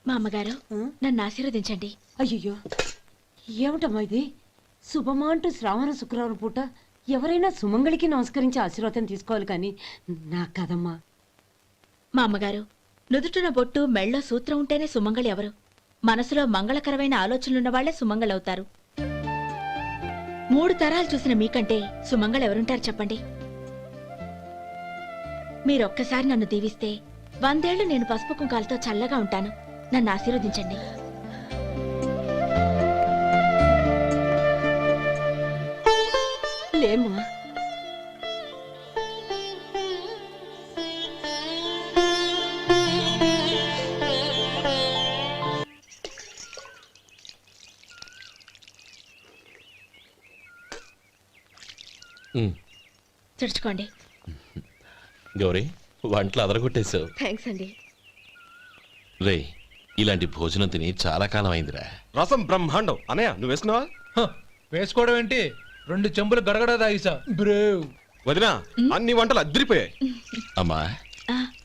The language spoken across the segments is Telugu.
మా అమ్మగారు నన్ను ఆశీర్వదించండి. అయ్యో ఏమిటమ్మా ఇది? శుభమా అంటూ శ్రావణ శుక్రవారం పూట ఎవరైనా సుమంగళికి నమస్కరించి ఆశీర్వాదం తీసుకోవాలి కానీ నా కదమ్మా. మా అమ్మగారు, నుదుటిన బొట్టు మెళ్ళో సూత్రం ఉంటేనే సుమంగళి ఎవరు? మనసులో మంగళకరమైన ఆలోచనలున్న వాళ్లే సుమంగళవుతారు. 3 తరాలు చూసిన మీకంటే సుమంగళ ఎవరుంటారు చెప్పండి? మీరొక్కసారి నన్ను దీవిస్తే 100 ఏళ్లు నేను పసుపు కుంకాలతో చల్లగా ఉంటాను. నన్ను ఆశీర్వదించండి. లేమ్మా. తుడుచుకోండి. గౌరీ, వంటలు అదరగొట్టేశావు. థ్యాంక్స్ అండి. రే, ఇలాంటి భోజనం తిని చాలా కాలం అయిందిరా. రసం బ్రహ్మాండం. అనయ్య నువ్వు వేసుకున్నావా? వేసుకోవడం ఏంటి, 2 చెంబులు గడగడ తాగిసా. బ్రేవ్ వదినా, అన్ని వంటలు అద్దరిపోయాయి. అమ్మా,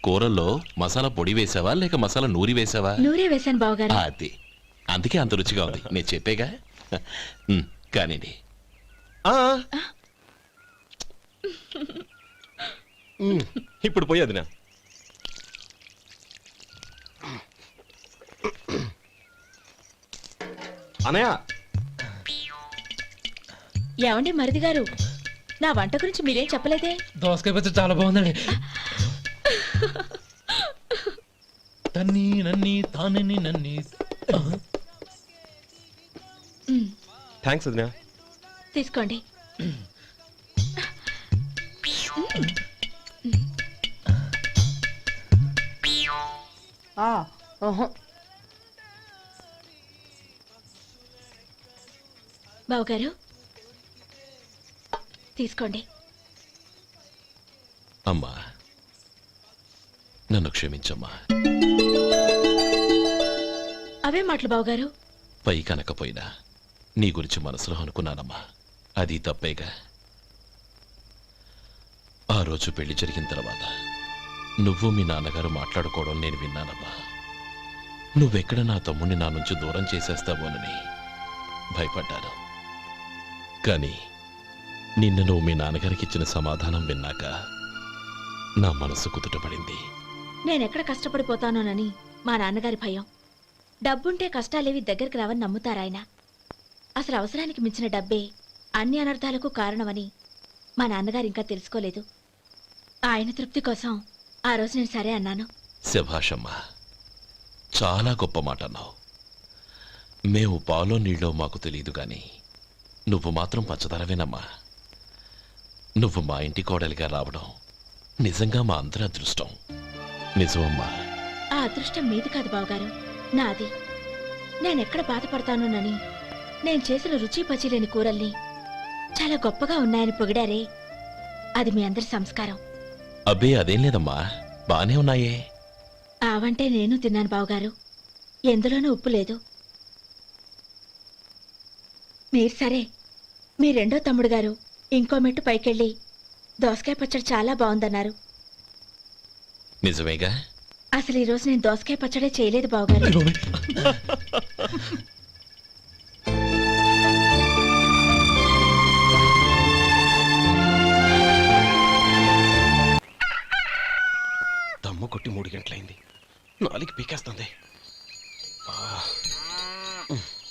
కూరల్లో మసాలా పొడి వేసావా లేక మసాలా నూరి వేసావా? నూరే వేశాను బావగారు. అది అందుకే అంత రుచిగా ఉంది. నేను చెప్పేగా. కానివ్వండి. ఇప్పుడు పోయి వదినా. అనయ్య, ఏమండి మరిది గారు, నా వంట గురించి మీరేం చెప్పలేదే? దోసకాయ పచ్చడి చాలా బాగుందండి. తన్ని నన్ని తానని నన్ని. థ్యాంక్స్ వదినా. తీసుకోండి. బావగారు తీసుకోండి. అమ్మా, నన్ను క్షమించమ్మా. అవే మాటలు బావగారు. పై కనకపోయినా నీ గురించి మనసులో అనుకున్నానమ్మా. అది తప్పేగా. ఆ రోజు పెళ్లి జరిగిన తర్వాత నువ్వు మీ నాన్నగారు మాట్లాడుకోవడం నేను విన్నానమ్మా. నువ్వెక్కడ నా తమ్ముడిని నా నుంచి దూరం చేసేస్తావోనని భయపడ్డాను. కానీ నిన్న నువ్వు మీ నాన్నగారికి ఇచ్చిన సమాధానం విన్నాక నా మనసు కుదుటపడింది. నేనెక్కడ కష్టపడిపోతానోనని మా నాన్నగారి భయం. డబ్బుంటే కష్టాలేవి దగ్గరికి రావని నమ్ముతారాయన. అసలు అవసరానికి మించిన డబ్బే అన్ని అనర్థాలకు కారణమని మా నాన్నగారు ఇంకా తెలుసుకోలేదు. ఆయన తృప్తి కోసం ఆ రోజు నేను సరే అన్నాను. శభాషమ్మా, చాలా గొప్ప మాట అన్నావు. మేము పాలో నీళ్ళో మాకు తెలియదు గాని నువ్వు మాత్రం పచ్చదనవేనమ్మా. నువ్వు మా ఇంటి కోడలిగా రావడం నిజంగా మా అందరి అదృష్టం. నిజమమ్మా. ఆ అదృష్టం మీది కాదు బావగారు, నాది. నేనెక్కడ బాధపడతానోనని నేను చేసిన రుచి పచిలేని కూరల్ని చాలా గొప్పగా ఉన్నాయని పొగిడారే, అది మీ అందరి సంస్కారం. అబ్బే అదేం లేదమ్మా, బానే ఉన్నాయే. ఆవంటే నేను తిన్నాను బావగారు, ఎందులోనూ ఉప్పు లేదు. మీరు సరే, మీ రెండో తమ్ముడు గారు ఇంకో మెట్టు పైకెళ్ళి దోసకాయ పచ్చడి చాలా బాగుందన్నారు. నిజమేగా? అసలు ఈరోజు నేను దోసకాయ పచ్చడే చేయలేదు బావగారు. దమ్ము కొట్టి 3 గంటలైంది. 4కి పీకేస్తుంది.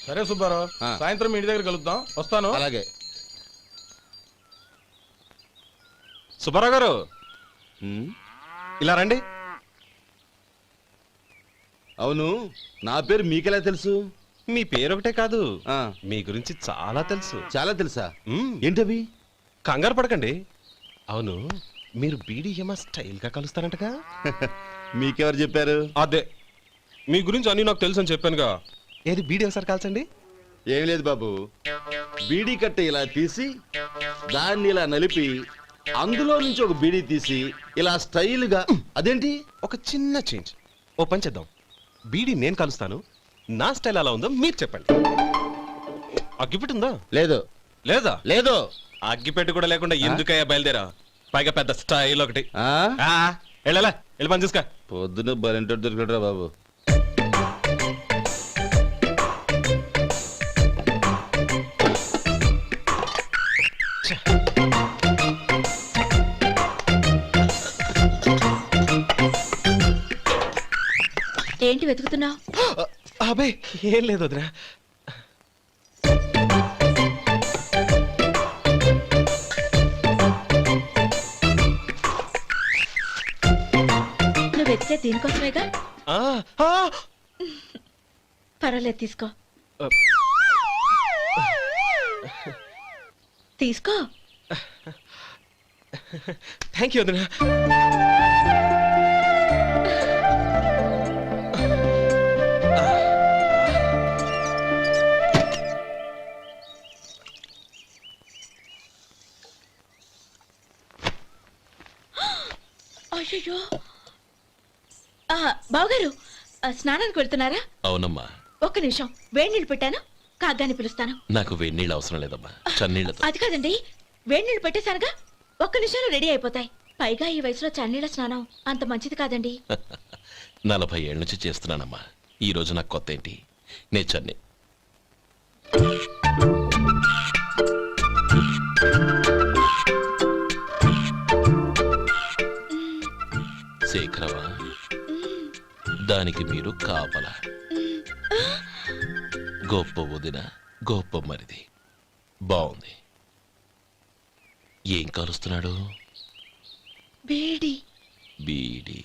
సరే సుబ్బారావు, సాయంత్రం మీ ఇంటి దగ్గర కలుద్దాం. వస్తాను. అలాగే. సుబ్బారావు గారు, ఇలా రండి. అవును, నా పేరు మీకెలా తెలుసు? మీ పేరు ఒకటే కాదు, మీ గురించి చాలా తెలుసు. చాలా తెలుసా? ఏంటవి? కంగారు పడకండి. అవును, మీరు బీడీఎం స్టైల్ గా కలుస్తారంటగా? మీకెవరు చెప్పారు? అదే, మీ గురించి అన్ని నాకు తెలుసు అని చెప్పానుగా. ఏది బీడీ ఒకసారి కాల్చండి. ఏం లేదు బాబు, బీడీ కట్ట ఇలా తీసి దాన్ని ఇలా నలిపి అందులో నుంచి ఒక బీడీ తీసి ఇలా స్టైల్గా. అదేంటి? ఒక చిన్న చేంజ్. ఓ పని చేద్దాం, బీడీ నేను కలుస్తాను, నా స్టైల్ అలా ఉందో మీరు చెప్పండి. అగ్గిపెట్టి ఉందా? లేదు. లేదా? లేదు. అగ్గిపెట్టి కూడా లేకుండా ఎందుకయ్యా బయలుదేరా? పైగా పెద్ద స్టైల్ ఒకటి. వెళ్ళాలా, వెళ్ళి పని చూసుకో. పొద్దున బలింటో దొరికడరా బాబు. ఏంటి వెతుకుతున్నావు? అబే ఏం లేదు వదినా. నువ్వు వెతికే దీనికోసమేగా. ఆ, ఆ, పర్వాలేదు, తీసుకో. తీసుకో. థ్యాంక్ యూ వదినా. అయ్యో, బావగారు స్నానానికి వెళ్తున్నారా? అవునమ్మా. ఒక్క నిమిషం, వేడి నీళ్ళు పెట్టాను, కాగ్గాని పిలుస్తాను. నాకు వేడి నీళ్ళు అవసరం లేదమ్మా, చన్నీళ్ళతో. అది కాదండి, వేడి నీళ్ళు పెట్టేశానుగా, ఒక్క నిమిషంలో రెడీ అయిపోతాయి. పైగా ఈ వయసులో చన్నీళ్ళ స్నానం అంత మంచిది కాదండి. 40 ఏళ్ళ నుంచి చేస్తున్నానమ్మా. ఈ రోజు నాకు కొత్త ఏంటి? నే చన్ని. శేఖరవా, దానికి మీరు కాపలా. గొప్ప వదిన, గొప్ప మరిది. బాగుంది. ఏం కలుస్తున్నాడు? వేడి. బీడి.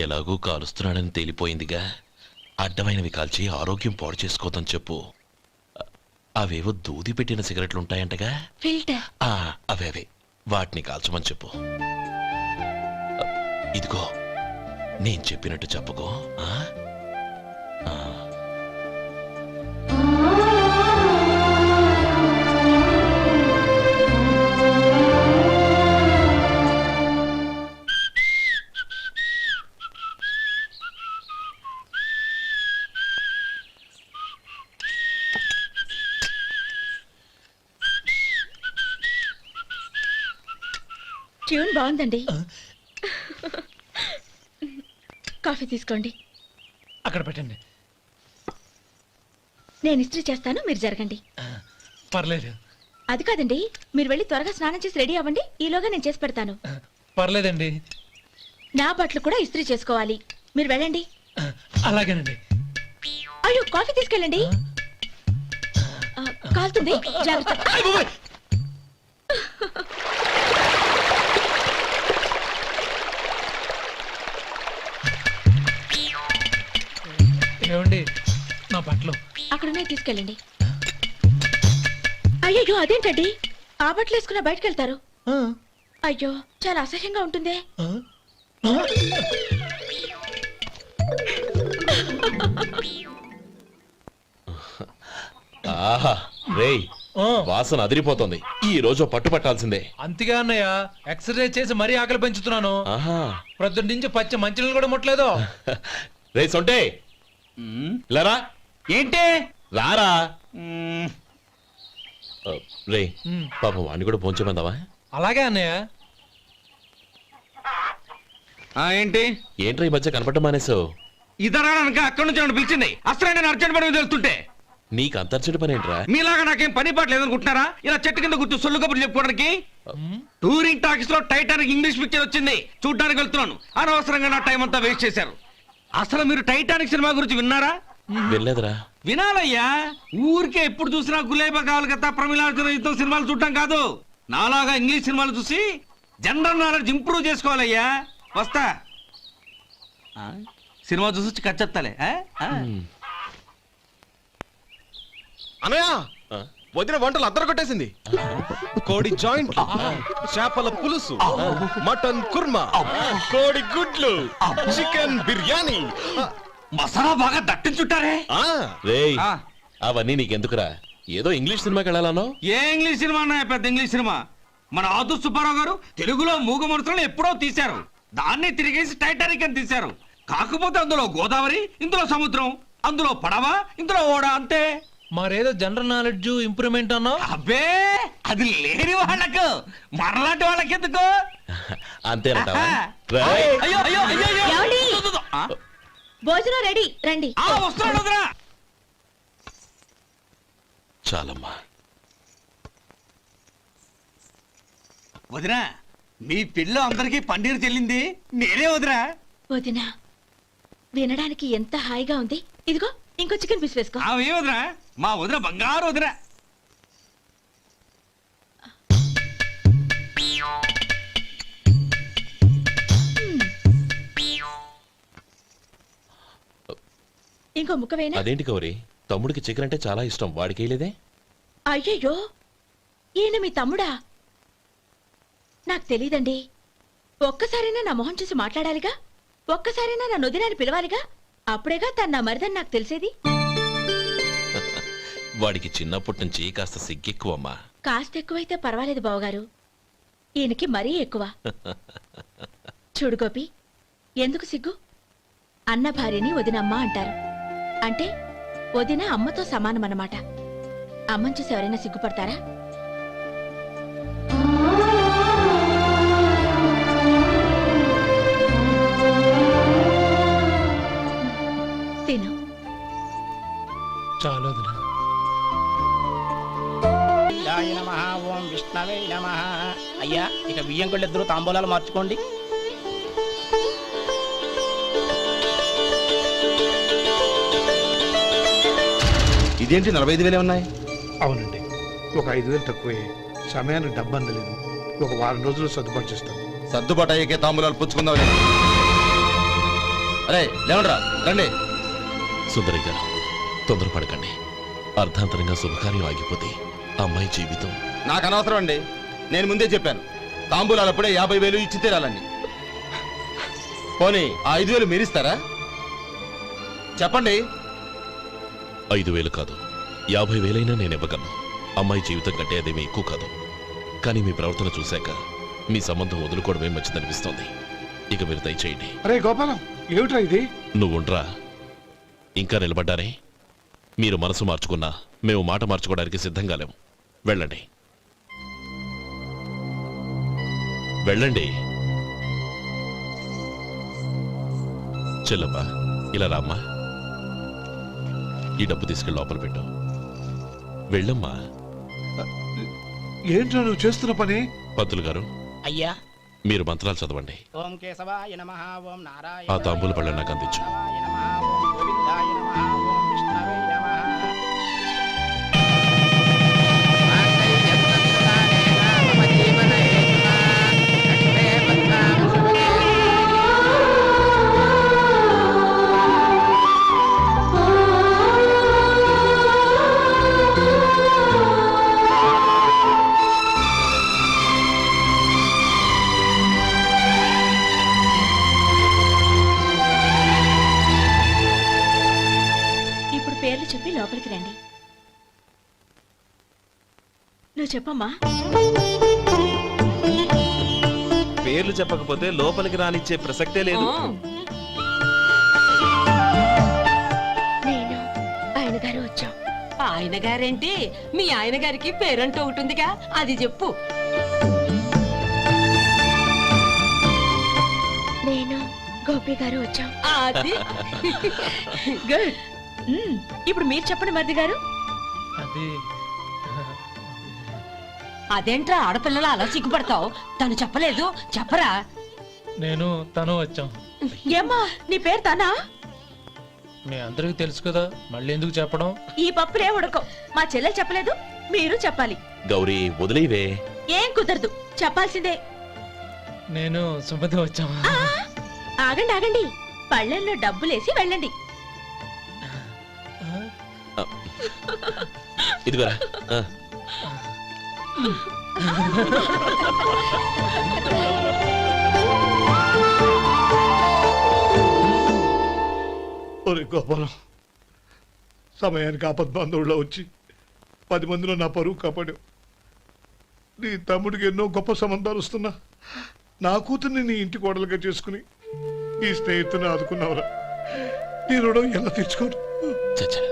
ఎలాగూ కాలుస్తున్నాడని తేలిపోయిందిగా. అడ్డమైనవి కాల్చి ఆరోగ్యం పాడు చేసుకోదని చెప్పు. అవేవో దూది పెట్టిన సిగరెట్లు ఉంటాయంటగా. ఫిల్టర్. అవే వాటిని కాల్చమని చెప్పు. ఇదిగో, నేను చెప్పినట్టు చెప్పుకో. ట్యూన్ బాగుందండి. కాఫీ తీసుకోండి. అక్కడ పెట్టండి. నేను ఇస్త్రీ చేస్తాను, మీరు జరగండి. పర్లేదు. అది కాదండి, మీరు వెళ్ళి త్వరగా స్నానం చేసి రెడీ అవ్వండి, ఈలోగా నేను చేసి పెడతాను. పర్లేదండి. నా బట్టలు కూడా ఇస్త్రీ చేసుకోవాలి, మీరు వెళ్ళండి. అలాగేనండి. అయ్యో, కాఫీ తీసుకెళ్ళండి. కాలుతుంది, జాగ్రత్త. ఏమండి, నా బట్టలు అక్కడనే తీసుకెళ్ళండి. అయ్యో, అదేంటండి, ఆ బట్టలు వేసుకున్న బయటకు వెళ్తారు? అయ్యో, చాలా అసహ్యంగా ఉంటుందే. ఆహా, రేయ్, వాసన అదిరిపోతుంది. ఈ రోజు పట్టు పట్టాల్సిందే. అంతగా అన్నయ్య, ఎక్సర్సైజ్ చేసి మరీ ఆకలి పెంచుతున్నాను. ఆహా, ప్రొద్దున నుంచి పచ్చి మంచినీళ్ళు కూడా ముట్టలేదు. రే సొంటే, లరా. ఏంటి? రారా. రే, ఉమ్. పాపం వాడిని కూడా పోంచమందావా? అలాగే అన్నయ్య. ఏంటి? ఏంట్రా ఈ మధ్య కనపడడం మానేసావు? ఇదరా అక్కడి నుంచి నన్ను పిలిచింది. అసలు నేను అర్జెంట్ పని వెళ్తుంటే నీకు అంతర్చడి పని ఏంట్రా? మీలాగా నాకేం పని పాట లేదనుకుంటున్నారా? ఇలా చెట్టు కింద కూర్చో సొల్లు కబుర్లు చెప్పుకోవడానికి. టూరింగ్ టాకీస్ లో టైటానిక్ ఇంగ్లీష్ పిక్చర్ వచ్చింది, చూడ్డానికి వెళ్తున్నాను. అనవసరంగా నా టైం అంతా వేస్ట్ చేశారు. అసలు మీరు టైటానిక్ సినిమా గురించి విన్నారా? వెళ్ళలేదురా. వినాలయ్యా. ఊరికే ఎప్పుడు చూసినా గులేబా కావాలి కదా, ప్రమిళార్జున యుద్ధం సినిమాలు చూడటం కాదు. నాలాగా ఇంగ్లీష్ సినిమాలు చూసి జనరల్ నాలెడ్జ్ ఇంప్రూవ్ చేసుకోవాలయ్యా. వస్తా. సినిమా చూసి కచ్చెత్తాలే. అనయ్య, ఆ? వదిన వంటలు అద్దరు కొట్టేసింది. కోడి జాయింట్, చేపల పులుసు, మటన్ కుర్మా, కోడి గుడ్లు, చికెన్ బిర్యానీ. మసాలా బాగా దట్టించుంటారే. రేయ్, అవన్నీ నీకెందుకురా? ఏదో ఇంగ్లీష్ సినిమాకి వెళ్ళాలనో? ఏ ఇంగ్లీష్ సినిమా అన్నాయా? పెద్ద ఇంగ్లీష్ సినిమా. మన ఆదు సుబ్బారావు గారు తెలుగులో మూగ మనుషులను ఎప్పుడో తీశారు. దాన్ని తిరిగేసి టైటానిక్ అని తీశారు. కాకపోతే అందులో గోదావరి, ఇందులో సముద్రం, అందులో పడవ, ఇందులో ఓడ, అంతే. మరేదో జనరల్ నాలెడ్జ్ ఇంప్రూవ్మెంట్ అన్నా. అబ్బే, అది లేని వాళ్ళకు, మరలాంటి వాళ్ళకి ఎందుకు? 啊 అంతేనంటావా? రేయ్. అయ్యో అయ్యో అయ్యో అయ్యో. ఏమండి? ఆ? భోజనం రెడీ, రండి. వస్తున్నాడు వదినా. చాలమ్మా. వదినా, మీ పిల్ల అందరికీ పన్నీరు చెల్లింది నేనే వదినా. వదినా, వినడానికి ఎంత హాయిగా ఉంది. ఇదిగో ఇంకో చికెన్ పీస్ వేసుకో. ఆమె వదినా, మా వదిన బంగారు వదినా. ఇంకో ముక్క వేయనా? అదేంటి గౌరీ, తమ్ముడికి చికెన్ అంటే చాలా ఇష్టం, వాడికి వేయలేదే? అయ్యయ్యో, ఈయన మీ తమ్ముడా? నాకు తెలీదండి. ఒక్కసారైనా నా మొహం చూసి మాట్లాడాలిగా, ఒక్కసారైనా నా నొదినాన్ని పిలవాలిగా, అప్పుడేగా తను నా మరిదని నాకు తెలిసేది. వాడికి చిన్నప్పటి నుంచి కాస్త సిగ్గెక్కువమ్మా. కాస్త ఎక్కువైతే పర్వాలేదు బావగారు, ఈయనకి మరీ ఎక్కువ. చూడు గోపి, ఎందుకు సిగ్గు? అన్న భార్యని వదినమ్మ అంటారు. అంటే వదిన అమ్మతో సమానమన్నమాట. అమ్మని చూసి ఎవరైనా సిగ్గుపడతారా? తిను. చాలు వదినా. నమః ఓం విష్ణవే నమః. అయ్యా, ఇక బియ్యం కొళ్ళు ఇద్దరు తాంబూలాలు మార్చుకోండి. ఇదేంటి 45,000 ఉన్నాయి? అవునండి, ఒక 5,000 తక్కువే. సమయానికి డబ్బు అందలేదు. ఒక వారం రోజులు సర్దుబాటు చేస్తాం. సర్దుబాటు అయ్యే తాంబూలాలు పుచ్చుకుందాం. అరే లేవండ్రా, రండి. సుందరి గారు, తొందరపడకండి. అర్ధాంతరంగా శుభకార్యం ఆగిపోతే అమ్మాయి జీవితం. నాకు అనవసరం అండి, నేను ముందే చెప్పాను. తాంబూలాలు అప్పుడే 50,000 ఇచ్చి తీరాలండి. పోనీ ఆ 5,000 మీరిస్తారా? చెప్పండి. 5,000 కాదు, 50,000 నేను ఇవ్వగలను. అమ్మాయి జీవితం కంటే అదేమీ ఎక్కువ కాదు. కానీ మీ ప్రవర్తన చూశాక మీ సంబంధం వదులుకోవడమే మంచిదనిపిస్తోంది. ఇక మీరు దయచేయండి. అరే గోపాలం, ఏమిట్రా ఇది? నువ్వుండ్రా. ఇంకా నిలబడ్డారే? మీరు మనసు మార్చుకున్నా మేము మాట మార్చుకోవడానికి సిద్ధంగా లేము. వెళ్ళండి, వెళ్ళండి. చెల్లమ్మా, ఇలా రామ్మా. ఈ డబ్బు తీసుకెళ్ళి లోపల పెట్టు. వెళ్ళమ్మా. ఏంట్రా నువ్వు చేస్తున్న పని? పంతులు గారు, అయ్యా, మీరు మంత్రాలు చదవండి. ఓం కేశవాయ నమః ఓం నారాయణ. ఆ తాంబూల పళ్ళ నాకు అందించు. ఓం గోవిందాయ నమః ఓం విష్ణవే నమః. ఇప్పుడు పేర్లు చెప్పి లోపలికి రండి. నువ్వు చెప్పమ్మా. పేర్లు చెప్పకపోతే లోపలికి రానిచ్చే ప్రసక్తే లేదు. నేను ఆయన గారు వచ్చాం. ఆయన గారేంటి, మీ ఆయన గారికి పేరంటూ ఒకటి ఉందిగా, అది చెప్పు. నేను గోపి గారు వచ్చాం. అది గుడ్. ఇప్పుడు మీరు చెప్పండి మరిది గారు. అది అదేంట్రా ఆడపిల్లలు అలా సిగ్గుపడతావు? తను చెప్పలేదు, చెప్పరా? నేను తను వచ్చాం. ఏమ్మా, నీ పేరు తనా? మీ అందరికీ తెలుసు కదా, మళ్ళీ ఎందుకు చెప్పడం? ఈ పప్పులే ఉడకం. మా చెల్లెలు చెప్పలేదు, మీరు చెప్పాలి. గౌరీ, వదిలేవే. ఏం కుదరదు, చెప్పాల్సిందే. నేను సుమతి వచ్చాం. ఆ, ఆగండి ఆగండి, పళ్ళెంలో డబ్బులేసి వెళ్ళండి. ఇదిగోరా. ఒరే గోపాలం, సమయానికి ఆపద్బంధువుల్లో వచ్చి 10 మందిలో నా పరువు కాపాడావు. నీ తమ్ముడికి ఎన్నో గొప్ప సంబంధాలు వస్తున్నా నా కూతుర్ని నీ ఇంటి కోడలుగా చేసుకుని ఈ స్నేహితుని ఆదుకున్నావురా. నీ రుణం ఎలా తీర్చుకోరు? చచ్చా,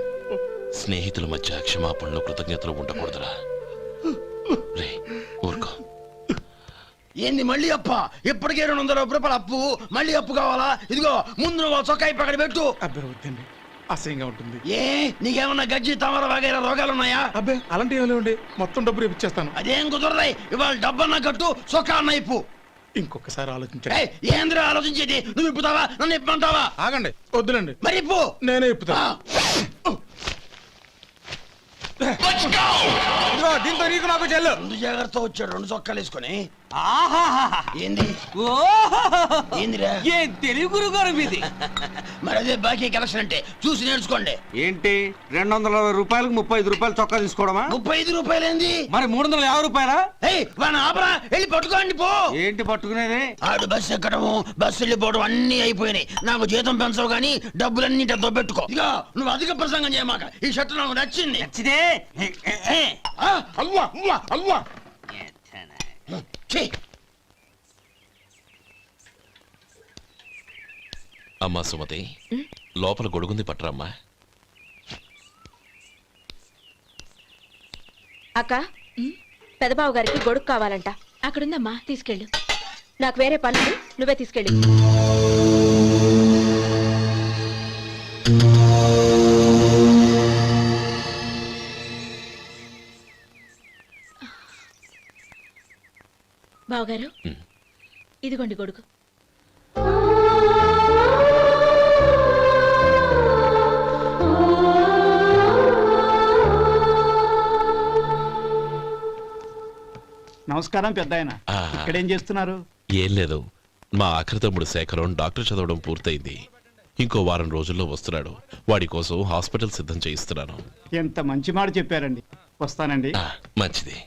స్నేహితుల మధ్య క్షమాపణలు కృతజ్ఞతలు ఉండకూడదురా. రే ఊరుకో. ఏంది మళ్ళీ అప్ప? ఇప్పటికే 200 రూపాయలు అప్పు, మళ్ళీ అప్పు కావాలా? ఇదిగో ముందు నువ్వు ఆ చొక్కా పక్కన పెట్టు. అబ్బే వద్దండి, అసహ్యంగా ఉంటుంది. ఏ నీకేమన్నా గజ్జి తమర వగైరా రోగాలు ఉన్నాయా? అబ్బే అలాంటి ఏమీ లేవండి, మొత్తం డబ్బు రేపు ఇచ్చేస్తాను. అదేం కుదరదాయి. ఇవాళ డబ్బన్నా కట్టు, చొక్కా అన్న ఇప్పు. ఇంకొకసారి ఆలోచించండి. ఏయ్, ఏంద్రా ఆలోచించేది? నువ్వు ఇప్పుతావా, నన్ను ఇప్పమంటావా? ఆగండి, వద్దులండి, మరి ఇప్పు. నేనే ఇప్పుతా. ఇదిగో, దీంతో నీకు నాకు చెల్లు. ముందు జాగ్రత్త వచ్చాడు 2 చొక్కాలు వేసుకొని. ఆహాహాహా. ఏంది ఓహోహోహో. ఏందిరా? ఏం తెలుగు గురుగారు మీది? మరి అదే బాకీ కలెక్షన్ అంటే చూసి నేర్చుకోండి. ఏంటి 220 రూపాయలకు 35 రూపాయలు చొక్కా తీసుకోవడమా? 35 రూపాయలు ఏంది? మరి 350 రూపాయలా? ఏయ్ వాడిని ఆపరా, వెళ్ళి పట్టుకోండి పో. ఏంటి పట్టుకునేది? ఆడు బస్సు ఎక్కడము, బస్సు వెళ్ళిపోవడం అన్ని అయిపోయినాయి. నాకు జీతం పెంచవు గానీ డబ్బులన్నీ దొబ్బెట్టుకో. ఇక నువ్వు అధిక ప్రసంగం చేయమాక. ఈ షర్ట్ నాకు నచ్చింది. నచ్చితే అల్వా అల్వా అల్వా. ఛీ! అమ్మా సుమతి, లోపల గొడుగుంది పట్టరమ్మా. అక్క పెదబాబు గారికి గొడుగు కావాలంట. అక్కడుందమ్మా, తీసుకెళ్ళు. నాకు వేరే పనులు, నువ్వే తీసుకెళ్ళు. బావగారు, ఇదిగోండి గొడుగు. నమస్కారం పెద్ద ఆయన. ఆ, ఇక్కడేం చేస్తున్నారు? ఏం లేదు, మా ఆఖరి తమ్ముడు శేఖరం డాక్టర్ చదవడం పూర్తయింది. ఇంకో వారం రోజుల్లో వస్తున్నాడు. వాడి కోసం హాస్పిటల్ సిద్ధం చేయిస్తున్నాను. ఎంత మంచి మాట చెప్పారండి. వస్తానండి. మంచిది.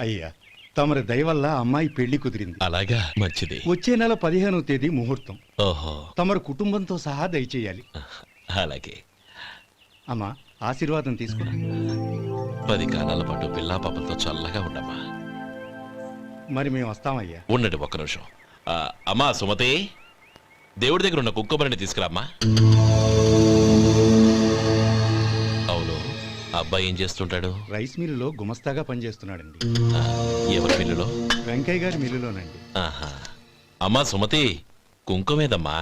అయ్యా, తమరి దయ వల్ల అమ్మాయి పెళ్లి కుదిరింది. అలాగా, మంచిది. వచ్చే నెల 15వ తేదీ ముహూర్తం. ఓహో, తమరు కుటుంబంతో సహా దయచేయాలి. అలాగే. అమ్మా, ఆశీర్వాదం తీసుకురా. 10 కాలాల పాటు పిల్లా పాపలతో చల్లగా ఉండమ్మా. మరి మేము వస్తామయ్యా. ఉండండి ఒక్క నిమిషం. అమ్మా సుమతి, దేవుడి దగ్గర ఉన్న కుక్కబరిని తీసుకురామ్మా. అవును, అబ్బాయి ఏం చేస్తుంటాడు? రైస్ మిల్లులో గుమస్తాగా పనిచేస్తున్నాడండి. ఎవరి మిల్లులో? వెంకయ్య గారి మిల్లులోనండి. ఆహా. అమ్మా సుమతి, కుంకుమేదమ్మా?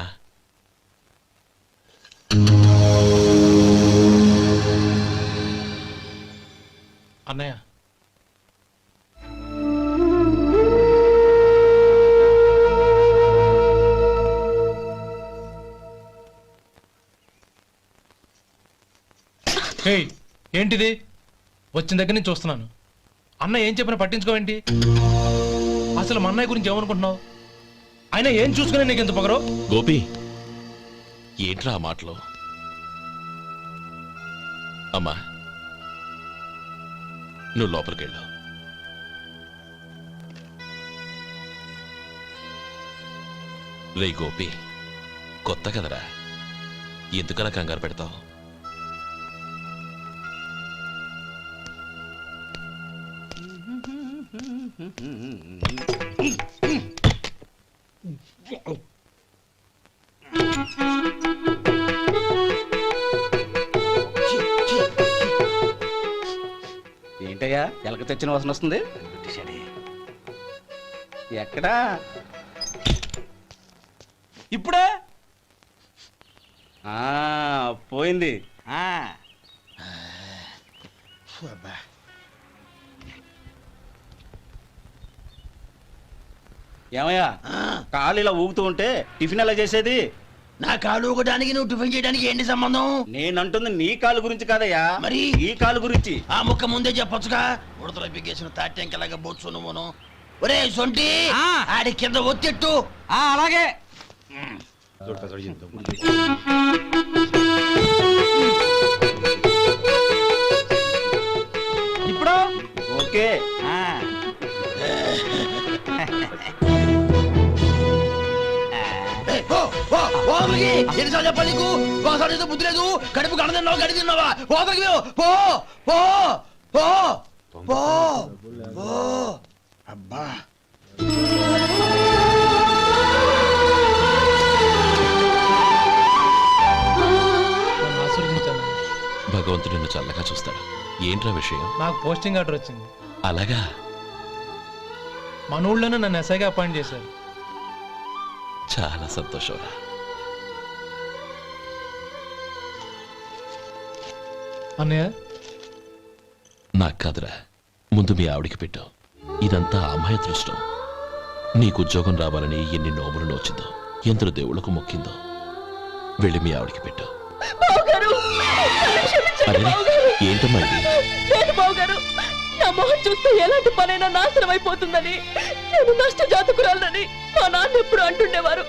అన్నయ్య, ఏయ్, ఏంటిది? వచ్చిన దగ్గర నుంచి చూస్తున్నాను. అన్న ఏం చెప్పినా పట్టించుకోవేంటి? అసలు మా అన్నయ్య గురించి ఏమనుకుంటున్నావు? ఆయన ఏం చూసుకునే నీకు ఎంత పొగరు? గోపి, ఏంట్రా ఆ మాటలు? అమ్మా, నువ్వు లోపలికెళ్ళు. రే గోపి, కొత్త కదరా, ఎందుకలా కంగారు పెడతావు? ఏంటయ్యా ఎలక తెచ్చిన వాసన వస్తుంది? ఎక్కడా? ఇప్పుడే పోయింది. ఏమయ్యా, కాలు ఇలా ఊగుతూ ఉంటే టిఫిన్ ఎలా చేసేది? నా కాలు ఊగడానికి నువ్వు టిఫిన్ చేయడానికి ఏంటి సంబంధం? నేనంటుంది నీ కాలు గురించి కాదయ్యా, మరి ఈ కాలు గురించి. ఆ ముక్క ముందే చెప్పొచ్చుగా. ఉడతలో పిగేసిన తాట్యంకలాగా బొచ్చు నువ్వును. ఒరే సొంటి, ఆడి కింద ఒత్తెట్టు. అలాగే. ఇప్పుడు ఓకే. ఎన్నిసార్లు చెప్పాలి నీకు? ఒకసారి ఏదో బుద్ధి లేదు. కడుపు కడదన్నావు, గడి తిన్నావా? పోతకి పో పో పో పో పో. అబ్బా, నన్ను ఆశీర్వదించాను. భగవంతుడు నిన్ను చల్లగా చూస్తాడు. ఏంట్రా విషయం? నాకు పోస్టింగ్ ఆర్డర్ వచ్చింది. అలాగా? మన ఊళ్ళోనే నన్ను ఎస్ఐగా అపాయింట్ చేశారు. చాలా సంతోషంరా. అన్నయ్య, నాకు కాదురా, ముందు మీ ఆవిడికి పెట్టు. ఇదంతా అమ్మాయి అదృష్టం. నీకు ఉద్యోగం రావాలని ఎన్ని నోములు నోచిందో, ఎందరు దేవుళ్ళకు మొక్కిందో. వెళ్ళి మీ ఆవిడికి పెట్టు. అరే, ఏంటమ్మా ఇది? లేదు బావగారు, నా మొహం చూస్తే ఎలాంటి పనైనా నాశనం అయిపోతుందని, నేను నష్ట జాతకురాలని మా నాన్న ఎప్పుడు అంటుండేవారు.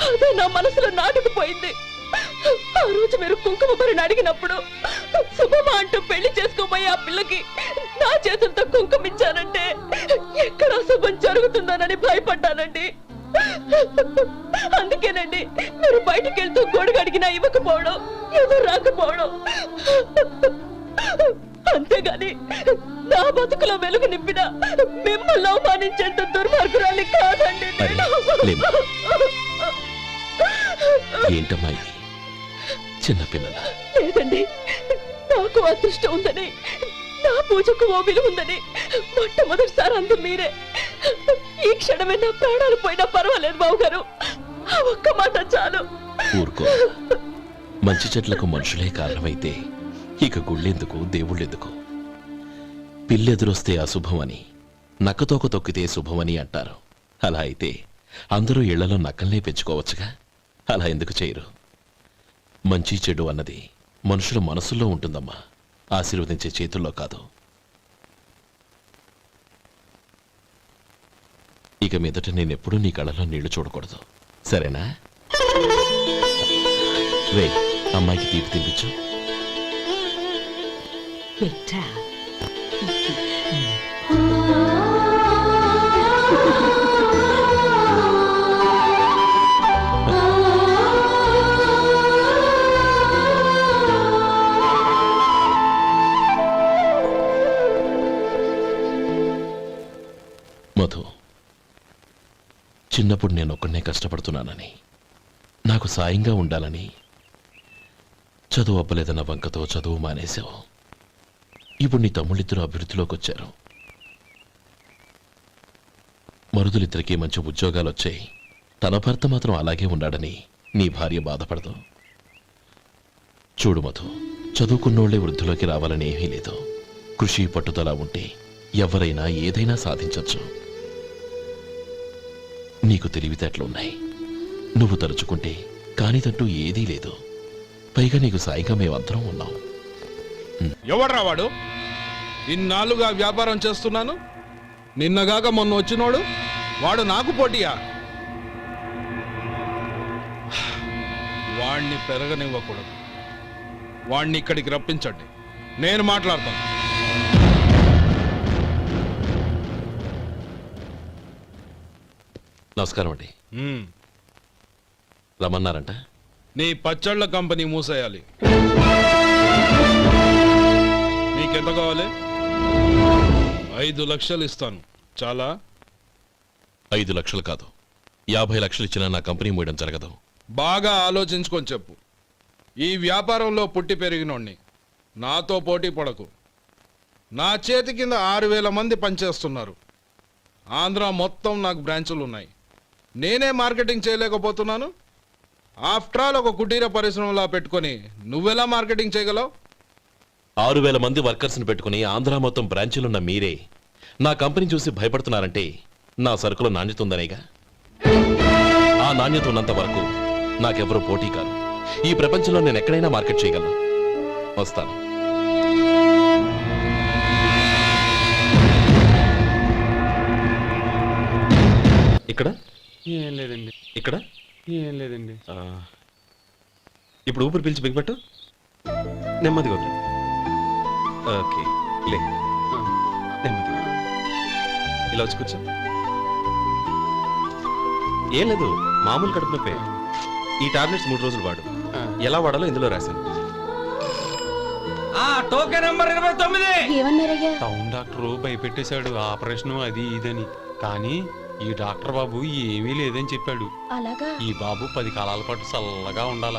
అదే నా మనసులో నాటుకుపోయింది. ఆ రోజు మీరు కుంకుమ భరిని అడిగినప్పుడు శుభమా అంటూ పెళ్లి చేసుకోబోయే ఆ పిల్లకి నా చేతులతో కుంకుమ ఇచ్చానంటే ఎక్కడ శుభం జరుగుతుందోనని భయపడ్డానండి. అందుకేనండి మీరు బయటికి వెళ్తూ గొడుగు అడిగినా ఇవ్వకపోవడం, ఎదురు రాకపోవడం. అంతేగాని నా బతుకులో వెలుగు నింపిన మిమ్మల్ని అవమానించేంత దుర్మార్గురాలి కాదండి నేను. ఏంటమ్మా ఇది? చిన్నపిల్లల లేదండి, నాకు అదృష్టం ఉందని, నా పూజకు ఓ విలువ ఉందని మొట్టమొదటిసారి అందు మీరే. ఈ క్షణమే నా ప్రాణాలు పోయినా పర్వాలేదు బావగారు, ఆ ఒక్క మాట చాలు. ఊరుకో. మంచి చెట్లకు మనుషులే కారణమైతే ఇక గుళ్ళెందుకు, దేవుళ్ళెందుకు? పిల్లెదురొస్తే అశుభమని, నక్కతోక తొక్కితే శుభమని అంటారు. అలా అయితే అందరూ ఇళ్లలో నక్కల్నే పెంచుకోవచ్చుగా. అలా ఎందుకు చేయరు? మంచి చెడు అన్నది మనుషుల మనసుల్లో ఉంటుందమ్మా, ఆశీర్వదించే చేతుల్లో కాదు. ఇక మీదట నేనెప్పుడూ నీ కళ్ళలో నీళ్లు చూడకూడదు, సరేనా? రే, అమ్మాయికి తీపి తినిపించు. పెట్టా. మధు, చిన్నప్పుడు నేను ఒక్కడనే కష్టపడుతున్నానని, నాకు సాయంగా ఉండాలని చదువు అవ్వలేదన్న వంకతో చదువు మానేశావు. ఇప్పుడు నీ తమ్ముళ్ళిద్దరూ అభివృద్ధిలోకి వచ్చారు. మరుదులిద్దరికీ మంచి ఉద్యోగాలు వచ్చాయి. తన భర్త మాత్రం అలాగే ఉన్నాడని నీ భార్య బాధపడదు. చూడు మధు, చదువుకున్నోళ్లే వృద్ధిలోకి రావాలని ఏమీ లేదు. కృషి పట్టుదల ఉంటే ఎవరైనా ఏదైనా సాధించవచ్చు. నీకు తెలివితేటలున్నాయి. నువ్వు తలుచుకుంటే కానిదంటూ ఏదీ లేదు. పైగా నీకు సాయిగా మేమందరం ఉన్నాం. ఎవర్రా వాడు? ఇన్నాళ్ళుగా వ్యాపారం చేస్తున్నాను, నిన్నగాక మొన్న వచ్చినోడు వాడు నాకు పోటీయా? వాణ్ణి పెరగనివ్వకూడదు. వాణ్ణి ఇక్కడికి రప్పించండి, నేను మాట్లాడతాను. నమస్కారం అండి. రమ్మన్నారంట? నీ పచ్చళ్ళ కంపెనీ మూసేయాలి. నీకెంత కావాలి? 5 లక్షలు ఇస్తాను, చాలా? 5 లక్షలు కాదు, 50 లక్షలు ఇచ్చినా నా కంపెనీ మూయడం జరగదు. బాగా ఆలోచించుకొని చెప్పు. ఈ వ్యాపారంలో పుట్టి పెరిగినోడ్ని, నాతో పోటీ పడకు. నా చేతి కింద 6,000 మంది పనిచేస్తున్నారు. ఆంధ్ర మొత్తం నాకు బ్రాంచులు ఉన్నాయి. నేనే మార్కెటింగ్ చేయలేకపోతున్నాను. ఆఫ్టర్ ఆల్ ఒక కుటీర పరిశ్రమలా పెట్టుకొని నువ్వెలా మార్కెటింగ్ చేయగలవు? 6,000 మంది వర్కర్స్ని పెట్టుకుని ఆంధ్ర మొత్తం బ్రాంచీలున్న మీరే నా కంపెనీ చూసి భయపడుతున్నారంటే నా సరుకులో నాణ్యత ఉందనేగా. ఆ నాణ్యత ఉన్నంత వరకు నాకెవరూ పోటీ కాదు. ఈ ప్రపంచంలో నేను ఎక్కడైనా మార్కెట్ చేయగలను. వస్తాను. ఇక్కడ ఏం లేదండి. ఇక్కడ ఏం లేదండి. ఇప్పుడు ఊపిరి పీల్చి బిగ్బట్టు, నెమ్మదిగా వదిలే. ఓకే, లే, నెమ్మదిగా ఇలా వచ్చి కూర్చో. ఏం లేదు, మామూలు కడుపు నొప్పే. ఈ టాబ్లెట్స్ 3 రోజులు వాడు. ఎలా వాడాలో ఇందులో రాశాను. Token number 29. ఏమన్నారయ్యా? టౌన్ డాక్టరు భయపెట్టేశాడు, ఆపరేషన్ అది ఇదని. కానీ ఈ డాక్టర్ బాబు ఏమీ లేదని చెప్పాడు. అలాగా? ఈ బాబు 10 కాలాల పాటు చల్లగా ఉండాల.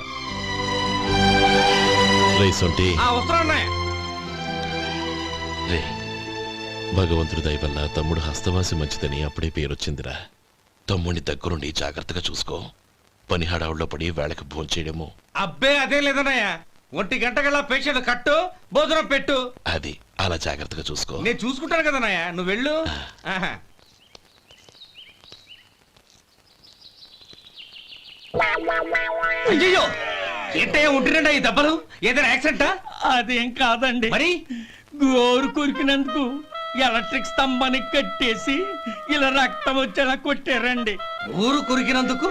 రే, భగవంతుడి దయ వల్ల తమ్ముడు హస్తవాసి మంచిదని అప్పుడే పేరొచ్చిందిరా. తమ్ముడిని దగ్గరుండి జాగ్రత్తగా చూసుకో. పని హడావుల్లో పడి వేళకి భోంచేయడము. అబ్బే అదే లేదన్నయ్య, 1 గంటకల్లా పేషెంట్ కట్టు, భోజనం పెట్టు. అది అలా జాగ్రత్తగా చూసుకో. నేను చూసుకుంటాను కదన్నయ్య, నువ్వు వెళ్ళు. ఆహా. అయ్యో, ఏంటయ్యా ఉంటున్నా ఈ దెబ్బలు? ఏదైనా యాక్సిడెంటా? అదేం కాదండి, మరి గోరు కొరికినందుకు ఎలక్ట్రిక్ స్తంభానికి కట్టేసి ఇలా రక్తం వచ్చేలా కొట్టారండి. ఊరు కొరికినందుకు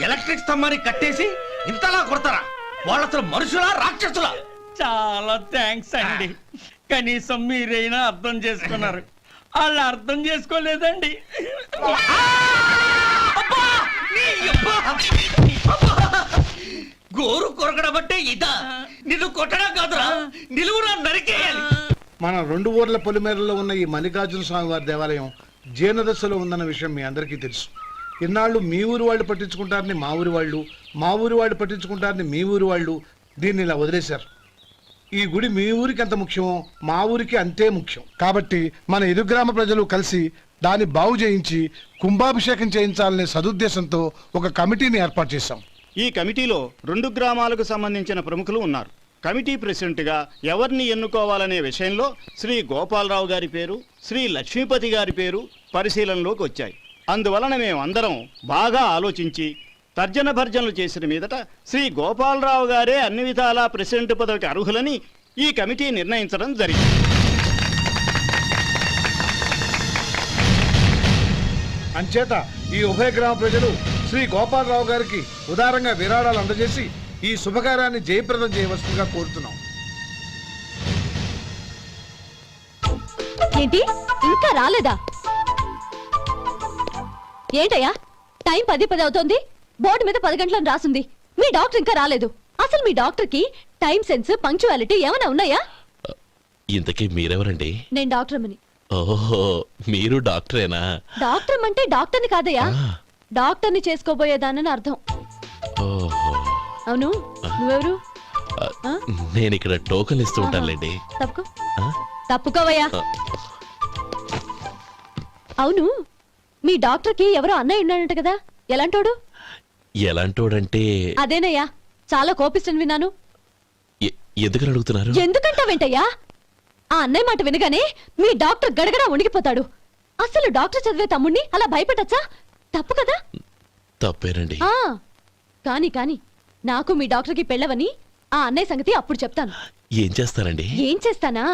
ఎలక్ట్రిక్ స్తంభాన్ని కట్టేసి ఇంతలా కొడతారా? వాళ్ళు అసలు మనుషులా రాక్షసులా? చాలా థ్యాంక్స్ అండి, కనీసం మీరైనా అర్థం చేసుకున్నారు. వాళ్ళు అర్థం చేసుకోలేదండి. గోరు కొరకడం అంటే ఇదా? నిన్ను కొట్టడం కాదురా, నిలువురా నరికేయాలి. మన 2 ఊర్ల పొలిమేరలో ఉన్న ఈ మల్లికార్జున స్వామి వారి దేవాలయం జీర్ణదశలో ఉందన్న విషయం మీ అందరికీ తెలుసు. ఇన్నాళ్ళు మీ ఊరు వాళ్ళు పట్టించుకుంటారని మా ఊరి వాళ్ళు, మా ఊరి వాళ్ళు పట్టించుకుంటారని మీ ఊరి వాళ్ళు దీన్ని ఇలా వదిలేశారు. ఈ గుడి మీ ఊరికి ఎంత ముఖ్యమో మా ఊరికి అంతే ముఖ్యం. కాబట్టి మన ఇరు గ్రామ ప్రజలు కలిసి దాన్ని బాగు చేయించి కుంభాభిషేకం చేయించాలనే సదుద్దేశంతో ఒక కమిటీని ఏర్పాటు చేశాం. ఈ కమిటీలో 2 గ్రామాలకు సంబంధించిన ప్రముఖులు ఉన్నారు. కమిటీ ప్రెసిడెంట్గా ఎవరిని ఎన్నుకోవాలనే విషయంలో శ్రీ గోపాలరావు గారి పేరు, శ్రీ లక్ష్మీపతి గారి పేరు పరిశీలనలోకి వచ్చాయి. అందువలన మేమందరం బాగా ఆలోచించి తర్జన భర్జనలు చేసిన మీదట శ్రీ గోపాలరావు గారే అన్ని విధాలా ప్రెసిడెంట్ పదవికి అర్హులని ఈ కమిటీ నిర్ణయించడం జరిగింది. అంచేత ఈ ఉభయ గ్రామ ప్రజలు శ్రీ గోపాలరావు గారికి ఉదారంగా విరాళాలు అందజేసి ఈ శుభకార్యాన్ని జయప్రదం చేయవలసిందిగా కోరుతున్నాం. ఏంటి ఇంకా రాలేదా? ఏంటయ్యా టైం 10 అవుతోంది, బోర్డు మీద 10 గంటలను రాసుంది. మీ డాక్టర్ ఇంకా రాలేదు. అసలు మీ డాక్టర్ కి టైం సెన్స్, పంక్చువాలిటీ ఏమైనా ఉన్నాయా? ఇంతకీ మీరెవరండి? నేను డాక్టర్ అమ్మని. ఓహో, మీరు డాక్టరేనా? డాక్టర్ అంటే డాక్టర్ని కాదయ్యా, డాక్టర్ని చేసుకోబోయేదానని అర్థం. ఓహో, అవును, నువ్వెవరు? నేను ఇక్కడ టోకన్ ఇస్తూ ఉంటానులేండి. తప్పుకో, తప్పుకోవయ్యా. అవును, మీ డాక్టర్ కి ఎవరో అన్నయ్య ఉన్నాడంట కదా, ఎలాంటోడు? ఎలాంటోడంటే అదేనయ్యా, చాలా కోపిస్తని విన్నాను. ఎందుకని అడుగుతున్నారు? ఎందుకంటావేంటయ్యా? ఆ అన్నయ్య మాట వినగానే మీ డాక్టర్ గడగడా ఉణిగిపోతాడు. అసలు డాక్టర్ చదివే తమ్ముణ్ణి అలా భయపెట్టచ్చా? తప్పు కదా? తప్పేనండి. కాని కాని నాకు మీ డాక్టర్ కి పెళ్ళవని ఆ అన్నయ్య సంగతి అప్పుడు చెప్తాను. ఏం చేస్తారండి? ఏం చేస్తానా,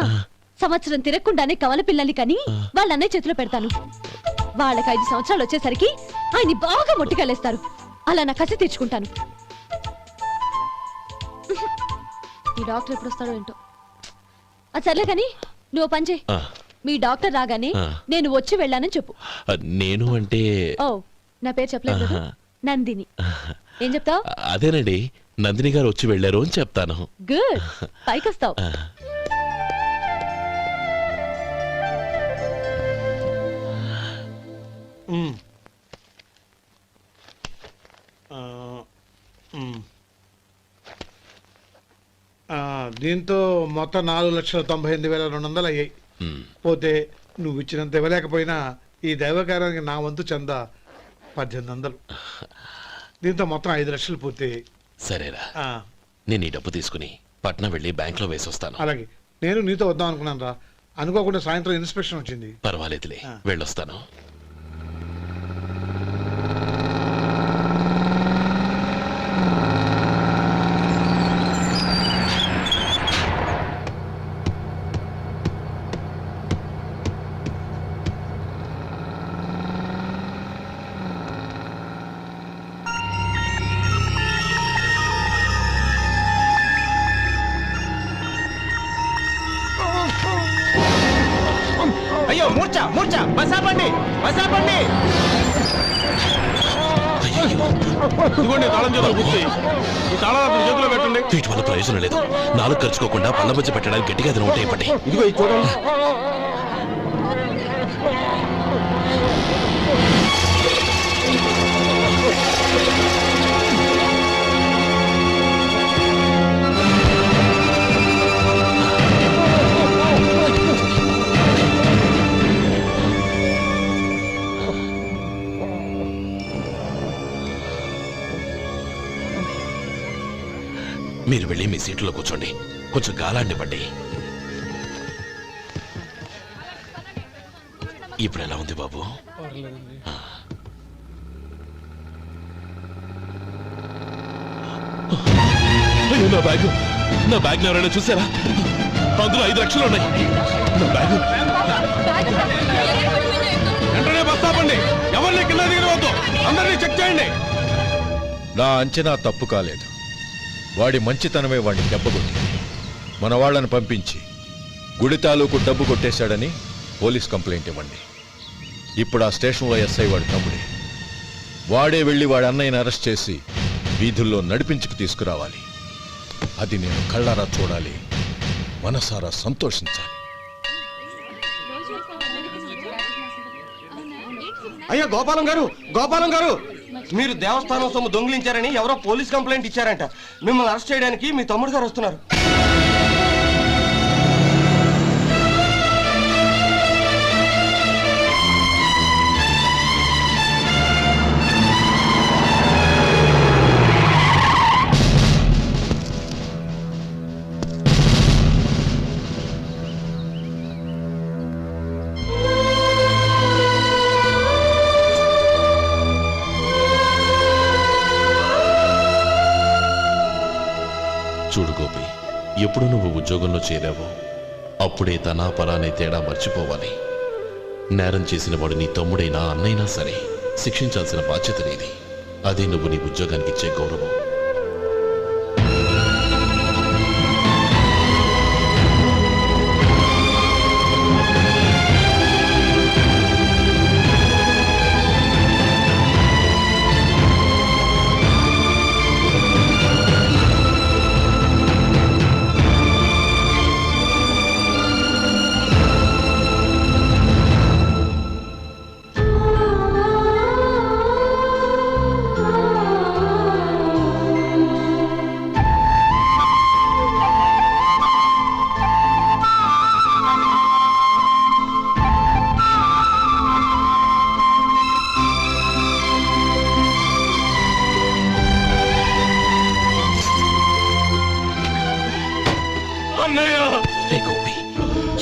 సంవత్సరం తిరగకుండానే కవల పిల్లల్ని కని వాళ్ళ అన్నయ్య చేతిలో పెడతాను. వాళ్ళకి 5 సంవత్సరాలు వచ్చేసరికి ఆయన్ని బాగా మొట్టికెళ్ళేస్తారు. అలా నా కసి తీర్చుకుంటాను. ఈ డాక్టర్ ఎప్పుడు వస్తాడో ఏంటో. అది సర్లే కానీ నువ్వు పని చేయి. మీ డాక్టర్ రాగానే నేను వచ్చి వెళ్ళానని చెప్పు. నేను అంటే ఓ, నా పేరు చెప్పలేదు కదా, నందిని. ఏం చెప్తావు? అదేనండి, నందిని గారు వచ్చి వెళ్ళారు అని చెప్తాను. గుడ్, పైకి వస్తావు. దీంతో మొత్తం 4,98,200 అయ్యాయి. పోతే నువ్వు ఇచ్చినంత ఇవ్వలేకపోయినా ఈ దైవకార్యానికి నా వంతు చందా 1800. దీంతో మొత్తం 5 లక్షలు పూర్తయ్యాయి. సరేరా, నేను ఈ డబ్బు తీసుకుని పట్నం వెళ్ళి బ్యాంక్ లో వేసొస్తాను. అలాగే, నేను నీతో వద్దాం అనుకున్నాను రా, అనుకోకుండా సాయంత్రం ఇన్స్పెక్షన్ వచ్చింది. పర్వాలేదులే, వెళ్ళొస్తాను. అయ్యో, మూర్ఛ మూర్ఛ, బసాపండి బసాపండి. ఇదిగోండి తాళం చేతులు గుర్తి, ఈ తాళం చేతిలో పెట్టండి. వీటి వల్ల ప్రయోజనం లేదు. 4 ఖర్చుకోకుండా పళ్ళ మధ్య పెట్టడానికి గట్టిగా అది ఉంటాయి. ఇప్పటి ఇదిగో ఇది చూడండి. మీరు వెళ్ళి మీ సీట్లో కూర్చోండి, కొంచెం గాలాండివ్వండి. ఇప్పుడు ఎలా ఉంది బాబు? అయ్యో, నా బ్యాగ్ ఎవరైనా చూసారా? అందులో 5 లక్షలు ఉన్నాయి. నా బ్యాగ్ వెంటనే బస్ ఆపండి. ఎవరిని కింద దిగవద్దు, అందరినీ చెక్ చేయండి. నా అంచనా తప్పు కాలేదు. వాడి మంచితనమే వాడిని దెబ్బకొట్టింది. మన వాళ్ళని పంపించి గుడి తాలూకు డబ్బు కొట్టేశాడని పోలీస్ కంప్లైంట్ ఇవ్వండి. ఇప్పుడు ఆ స్టేషన్లో ఎస్ఐ వాడి తమ్ముడే. వాడే వెళ్ళి వాడి అన్నయ్యని అరెస్ట్ చేసి వీధుల్లో నడిపించుకు తీసుకురావాలి. అది నేను కళ్ళారా చూడాలి, మనసారా సంతోషించాలి. అయ్యా గోపాలం గారు, మీరు దేవస్థానం సొమ్ము దొంగిలించారని ఎవరో పోలీస్ కంప్లైంట్ ఇచ్చారంట. మిమ్మల్ని అరెస్ట్ చేయడానికి మీ తమ్ముడు గారు వస్తున్నారు. చూడు గోపి, ఎప్పుడు నువ్వు ఉద్యోగంలో చేరావో అప్పుడే తన పరానే తేడా మర్చిపోవాలి. నేరం చేసిన వాడు నీ తమ్ముడైనా అన్నైనా సరే శిక్షించాల్సిన బాధ్యత నీది. అదే నువ్వు నీ ఉద్యోగానికి ఇచ్చే గౌరవం.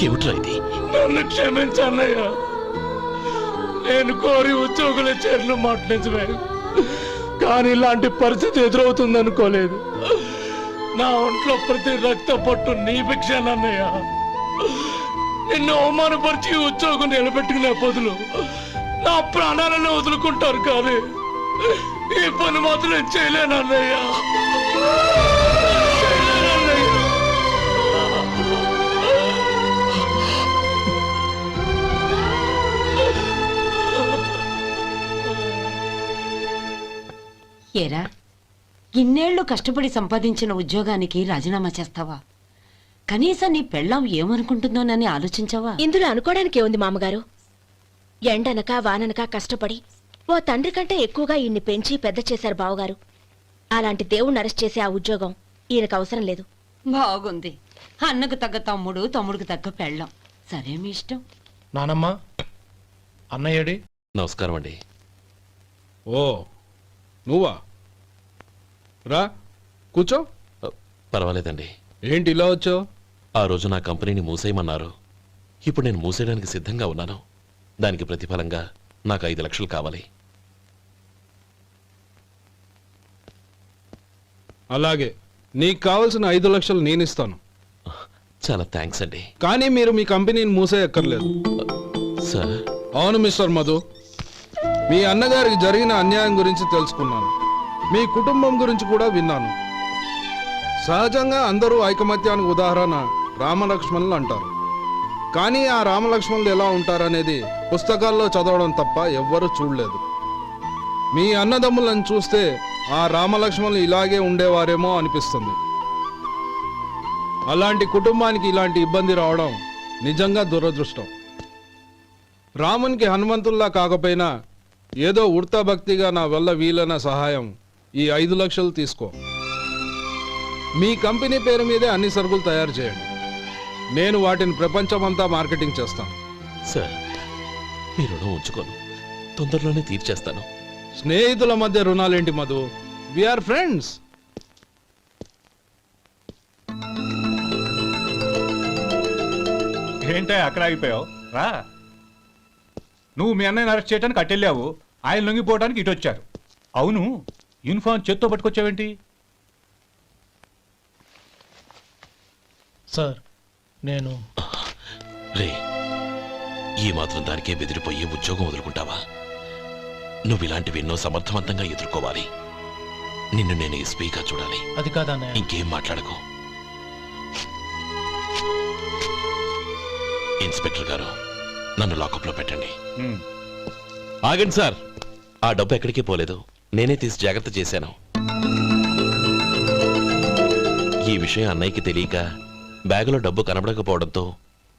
ఏమిట్రా ఇది? నన్ను క్షమించు అన్నయ్య. నేను కోరి ఉద్యోగుల చేరిన మాట నిజమే, కానీ ఇలాంటి పరిస్థితి ఎదురవుతుంది అనుకోలేదు. నా ఒంట్లో ప్రతి రక్త పట్టు నీ భిక్షానన్నయ్య. నిన్ను అవమానపరిచి ఉద్యోగం నిలబెట్టుకునే బదులు నా ప్రాణాలను వదులుకుంటారు, కానీ ఈ పని మాత్రం నేను చేయలేనన్నయ్య. ఏరా, ఇన్నేళ్లు కష్టపడి సంపాదించిన ఉద్యోగానికి రాజీనామా చేస్తావా? కనీసం నీ పెళ్ళాం ఏమనుకుంటుందోనని ఆలోచించావా? ఇందులో అనుకోవడానికి ఏముంది మామగారు? ఎండనక వాననక కష్టపడి ఓ తండ్రి కంటే ఎక్కువగా ఈయన్ని పెంచి పెద్ద చేశారు బావగారు. అలాంటి దేవుణ్ణి అరెస్ట్ చేసే ఆ ఉద్యోగం ఈయనకు అవసరం లేదు. బాగుంది. అన్నకు తగ్గ తమ్ముడు, తమ్ముడికి తగ్గ పెళ్ళాం. సరే, మీ ఇష్టం. నానమ్మ, అన్నయ్యడి. నమస్కారం అండి. ఓ, నువ్వా? రా కూర్చో. పర్వాలేదండి. ఏంటి ఇలా వచ్చావు? ఆ రోజు నా కంపెనీని మూసేయమన్నారు. ఇప్పుడు నేను మూసేయడానికి సిద్ధంగా ఉన్నాను. దానికి ప్రతిఫలంగా నాకు 5 లక్షలు కావాలి. అలాగే, నీకు కావలసిన 5 లక్షలు నేను ఇస్తాను. చాలా థ్యాంక్స్ అండి. కానీ మీరు మీ కంపెనీని మూసేయక్కర్లేదు. సార్? అవును మిస్టర్ మధు, మీ అన్నగారికి జరిగిన అన్యాయం గురించి తెలుసుకున్నాను. మీ కుటుంబం గురించి కూడా విన్నాను. సహజంగా అందరూ ఐకమత్యానికి ఉదాహరణ రామలక్ష్మణులు అంటారు. కానీ ఆ రామలక్ష్మణులు ఎలా ఉంటారనేది పుస్తకాల్లో చదవడం తప్ప ఎవ్వరూ చూడలేదు. మీ అన్నదమ్ములను చూస్తే ఆ రామలక్ష్మణులు ఇలాగే ఉండేవారేమో అనిపిస్తుంది. అలాంటి కుటుంబానికి ఇలాంటి ఇబ్బంది రావడం నిజంగా దురదృష్టం. రామునికి హనుమంతుల్లా కాకపోయినా ఏదో ఉడతా భక్తిగా నా వల్ల వీలైన సహాయం ఈ 5 లక్షలు తీసుకో. మీ కంపెనీ పేరు మీదే అన్ని సరుకులు తయారు చేయండి. నేను వాటిని ప్రపంచమంతా మార్కెటింగ్ చేస్తాను. సార్, మీ రుణం ఉంచుకోను, తొందరలోనే తీర్చేస్తాను. స్నేహితుల మధ్య రుణాలేంటి మధు? We are friends. ఏంటే అక్కడ ఆగిపోయావు రా. నువ్వు మీ అన్నయ్యని అరెస్ట్ చేయడానికి అట్టెళ్ళావు, ఆయన లొంగిపోవడానికి ఇటు వచ్చారు. అవును, యూనిఫామ్ చేత్తో పట్టుకొచ్చావేంటి? సార్ నేను రే, ఈ మాత్రం దానికే బెదిరిపోయి ఉద్యోగం వదులుకుంటావా? నువ్వు ఇలాంటివి ఎన్నో సమర్థవంతంగా ఎదుర్కోవాలి. నిన్ను నేను ఎస్పీగా చూడాలి. అది కాదన్నయ్య. ఇంకేం మాట్లాడకు. ఇన్స్పెక్టర్ గారు, నన్ను లాకప్లో పెట్టండి. ఆగండి సార్, ఆ డబ్బు ఎక్కడికి పోలేదు, నేనే తీసి జాగ్రత్త చేశాను. ఈ విషయం అన్నయ్యకి తెలియక బ్యాగులో డబ్బు కనబడకపోవడంతో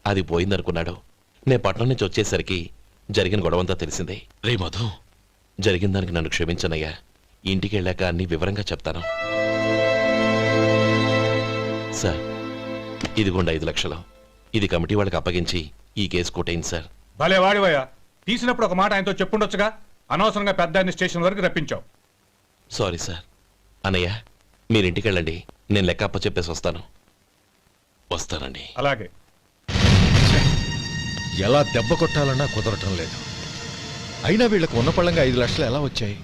అది పోయిందనుకున్నాడు. నేను పట్నం నుంచి వచ్చేసరికి జరిగిన గొడవంతా తెలిసిందే. రే మధు, జరిగిన దానికి నన్ను క్షమించనయ్యా. ఇంటికి వెళ్ళాక అన్ని వివరంగా చెప్తాను. సార్, ఇదిగోండి 5 లక్షలు. ఇది కమిటీ వాళ్ళకి అప్పగించి ఈ కేసు కొట్టేయండి సార్. భలే వాడివయ్యా, తీసినప్పుడు ఒక మాట ఆయనతో చెప్పుండొచ్చుగా. అనవసరంగా పెద్ద ఆయన స్టేషన్ వరకు రప్పించావు. Sorry sir. అన్నయ్య, మీరింటికి వెళ్ళండి, నేను లెక్క అప్ప చెప్పేసి వస్తాను. వస్తానండి. అలాగే. ఎలా దెబ్బ కొట్టాలన్నా కుదరటం లేదు. అయినా వీళ్ళకు ఉన్న పళ్ళంగా 5 లక్షలు ఎలా వచ్చాయి?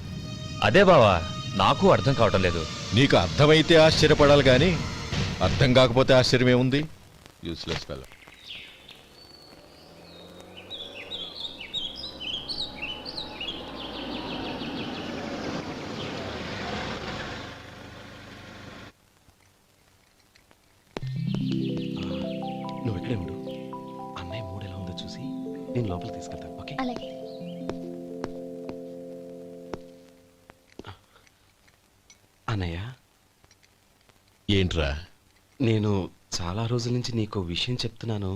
అదే బావా, నాకు అర్థం కావటం లేదు. నీకు అర్థమైతే ఆశ్చర్యపడాలి కానీ అర్థం కాకపోతే ఆశ్చర్యమే ఉంది. Useless fellow. నువ్వు ఎక్కడే ఉండు. అన్నయ్య మూడు ఎలా ఉందో చూసి నేను లోపలికి తీసుకెళ్తాను. ఓకే? అలాగే. అన్నయ్య, ఏంట్రా? నేను చాలా రోజుల నుంచి నీకు విషయం చెప్తున్నాను,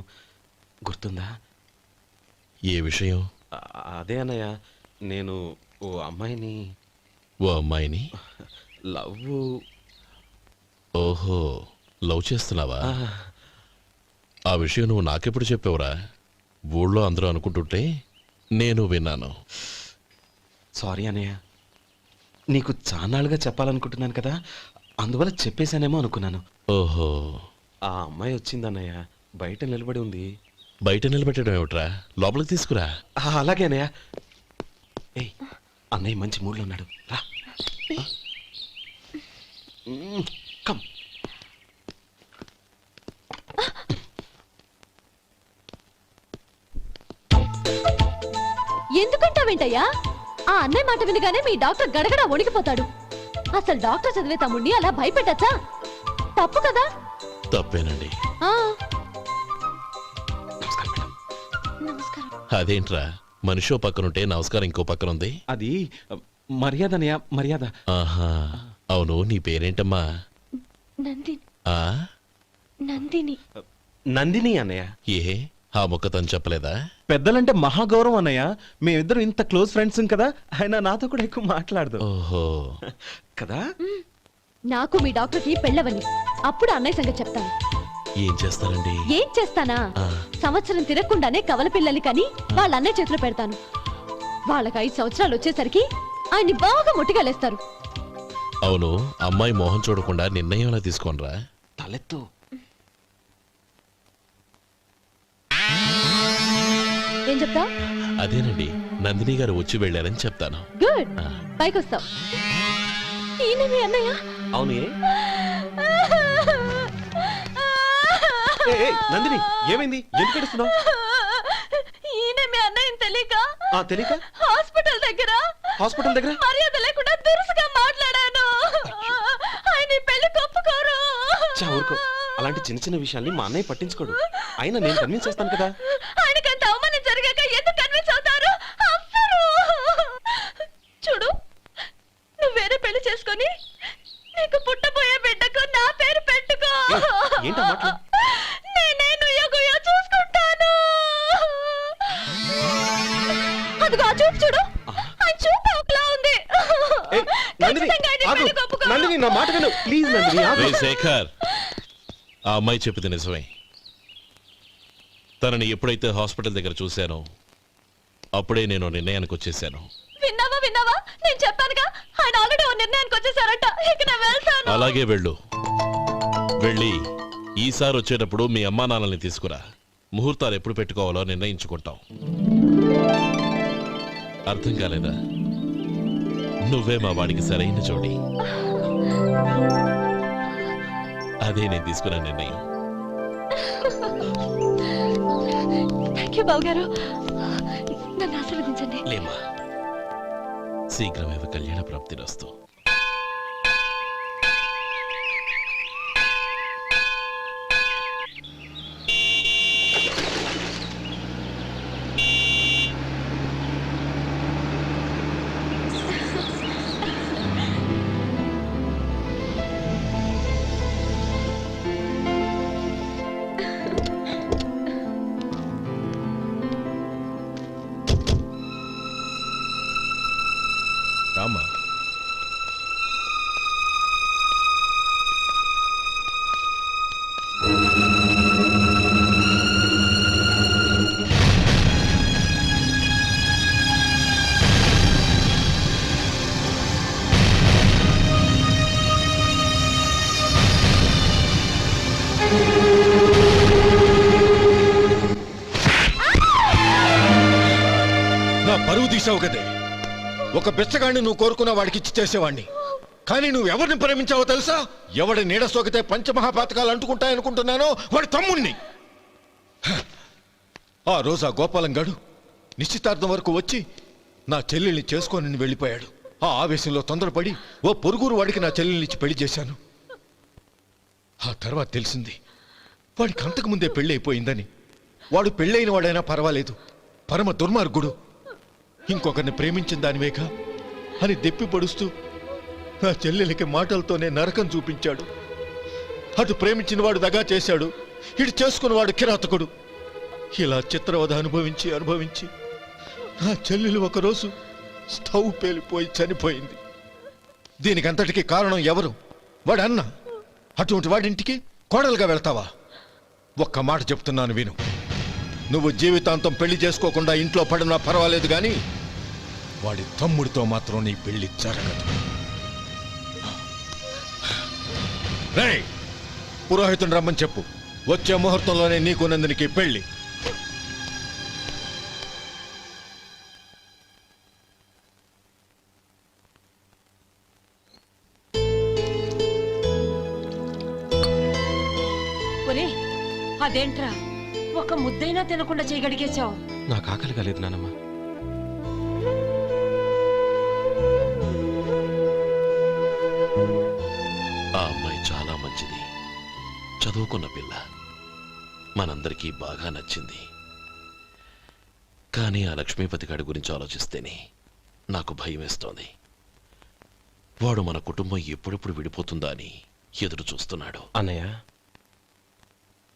గుర్తుందా? ఏ విషయం? అదే అన్నయ్య, నేను ఓ అమ్మాయిని లవ్. ఓహో, లవ్ చేస్తున్నావా? ఆ విషయం నువ్వు నాకెప్పుడు చెప్పావురా? ఊళ్ళో అందరూ అనుకుంటుంటే నేను విన్నాను. సారీ అన్నయ్య, నీకు చాన్నాళ్ళుగా చెప్పాలనుకుంటున్నాను కదా, అందువల్ల చెప్పేశానేమో అనుకున్నాను. ఓహో, ఆ అమ్మాయి వచ్చిందన్నయ్య, బయట నిలబడి ఉంది. బయట నిలబెట్టడం ఏమిట్రా? లోపలికి తీసుకురా. అలాగే అన్నయ్య. ఏయ్, అన్నయ్య మంచి మూడ్లో ఉన్నాడు, రా. కమ్. ఎందుకంటావేంటయ్యా? ఆ అన్నయ్య మాట వినగానే మీ డాక్టర్ గడగడ వణికిపోతాడు. అసలు డాక్టర్ చదివే తమ్ముడిని అలా భయపెట్టచ్చా? తప్పు కదా? తప్పేనండి. నమస్కారం. అదేంట్రా, మనిషో పక్కనుంటే నమస్కారం ఇంకో పక్కనుంది? అది మర్యాద అన్నయ్య, మర్యాద. ఆహా, అవును, నీ పేరేంటమ్మా? నందిని. ఆ, నందిని. నందిని అన్నయ్య. ఏ, ఆ మొక్క తను చెప్పలేదా? పెద్దలంటే మహాగౌరవం అన్నయ్య, మేమిద్దరం ఇంత క్లోజ్ ఫ్రెండ్స్ కదా, ఆయన నాతో కూడా ఎక్కువ మాట్లాడదు. ఓహో కదా. నాకు మీ డాక్టర్కి పెళ్ళవని, అప్పుడు అన్నయ్య సంగతి చెప్తాను. ఏం చేస్తారండి? ఏం చేస్తానా? సంవత్సరం తిరగకుండానే కవల పిల్లలు కని వాళ్ళ అన్నయ్య చేతిలో పెడతాను. వాళ్ళకి 5 సంవత్సరాలు వచ్చేసరికి ఆయన్ని బాగా ముట్టిగలేస్తారు. అవును, అమ్మాయి మోహం చూడకుండా నిర్ణయం ఎలా తీసుకోనరా? తలెత్తు. ఏం చెప్తా? అదేనండి, నందిని గారు వచ్చి వెళ్ళారని చెప్తాను. గుడ్, పైకొస్తావు. ఈయన మీ అన్నయ్య? అవును. నందిని, ఏమైంది? ఎందుకు ఏడుస్తున్నావు? ఈయన మీ అన్నయ్యని తెలియక తెలియక హాస్పిటల్ దగ్గర మర్యాద లేకుండా దురుసుగా మాట్లాడాను. ఆయన పెళ్లి ఒప్పుకోరు. ఊరుకో, అలాంటి చిన్న చిన్న విషయాల్ని మా అన్నయ్య పట్టించుకోడు. అయినా నేను కన్విన్స్ చేస్తాను కదా. ఆయనకంత అవమానం జరిగాక ఎందుకు కన్విన్స్ అవుతారు? చూడు, నువ్వు వేరే పెళ్లి చేసుకొని నీకు పుట్టబోయే బిడ్డకు నా పేరు పెట్టుకో. ఏంటో మాట్లాడు. నేనే నుయ్యగుయ్య చూసుకుంటాను. అదిగో ఆ చూపు చూడు, ఆయన చూపు ఒకలా ఉంది. నందిని, నా మాట విను ప్లీజ్. నందిని, రేయ్ శేఖర్, ఆ అమ్మాయి చెప్పింది నిజమే. తనని ఎప్పుడైతే హాస్పిటల్ దగ్గర చూశానో అప్పుడే నేను నిర్ణయానికి వచ్చేసాను. విన్నావా? నేను చెప్పానుగా, ఆయన ఆల్రెడీ ఓ నిర్ణయానికి వచ్చేసారట. ఇక నేను వెళ్తాను. అలాగే వెళ్ళు. వెళ్ళి ఈసారి వచ్చేటప్పుడు మీ అమ్మా నాన్నల్ని తీసుకురా. ముహూర్తాలు ఎప్పుడు పెట్టుకోవాలో నిర్ణయించుకుంటాం. అర్థం కాలేదా? నువ్వే మా వాడికి సరైన జోడి. అదే నేను తీసుకున్న నిర్ణయం. థ్యాంక్ యూ బావగారు, నన్ను ఆశీర్వదించండి. లేమా, శీఘ్రమేవ కళ్యాణ ప్రాప్తిరస్తు. రామా, నా పరువు తీసావు కదే. ఒక బిచ్చగాడిని నువ్వు కోరుకున్న వాడికి ఇచ్చి చేసేవాడిని. కానీ నువ్వు ఎవరిని ప్రేమించావో తెలుసా? ఎవడి నీడ సోకితే పంచమహాపాతకాలు అంటుకుంటాయనుకుంటున్నానో వాడి తమ్ముణ్ణి. ఆ రోజు ఆ గోపాలం గాడు నిశ్చితార్థం వరకు వచ్చి నా చెల్లెల్ని చేసుకొని వెళ్ళిపోయాడు. ఆ ఆవేశంలో తొందరపడి ఓ పొరుగురు వాడికి నా చెల్లెల్ని ఇచ్చి పెళ్లి చేశాను. ఆ తర్వాత తెలిసింది వాడికి అంతకుముందే పెళ్లి అయిపోయిందని. వాడు పెళ్ళైన వాడైనా పర్వాలేదు, పరమ దుర్మార్గుడు. ఇంకొకరిని ప్రేమించిన దానివేగా అని దెప్పి పడుస్తూ నా చెల్లెలకి మాటలతోనే నరకం చూపించాడు. అటు ప్రేమించిన వాడు దగా చేశాడు, ఇటు చేసుకున్నవాడు కిరాతకుడు. ఇలా చిత్రవధ అనుభవించి అనుభవించి నా చెల్లెలు ఒకరోజు స్టవ్ పేలిపోయి చనిపోయింది. దీనికంతటికీ కారణం ఎవరు? వాడు అన్న. అటువంటి వాడింటికి కోడలుగా వెళ్తావా? ఒక్క మాట చెప్తున్నాను విను. నువ్వు జీవితాంతం పెళ్లి చేసుకోకుండా ఇంట్లో పడినా పర్వాలేదు, కానీ వాడి తమ్ముడితో మాత్రం నీ పెళ్లి జరగదు. రేయ్, పురోహితుని రమ్మని చెప్పు. వచ్చే ముహూర్తంలోనే నీకు నందినికి పెళ్లి. ఒరే, అదేంట్రా ఒక ముద్దైనా తినకుండా చేయగడిగేశావు? నాకు ఆకలి కాలేదు నానమ్మ. ఆ అమ్మాయి చాలా మంచిది, చదువుకున్న పిల్ల, మనందరికీ బాగా నచ్చింది. కానీ ఆ లక్ష్మీపతి గారి గురించి ఆలోచిస్తేనే నాకు భయం వేస్తోంది. వాడు మన కుటుంబం ఎప్పుడెప్పుడు విడిపోతుందా అని ఎదురు చూస్తున్నాడు. అన్నయ్య,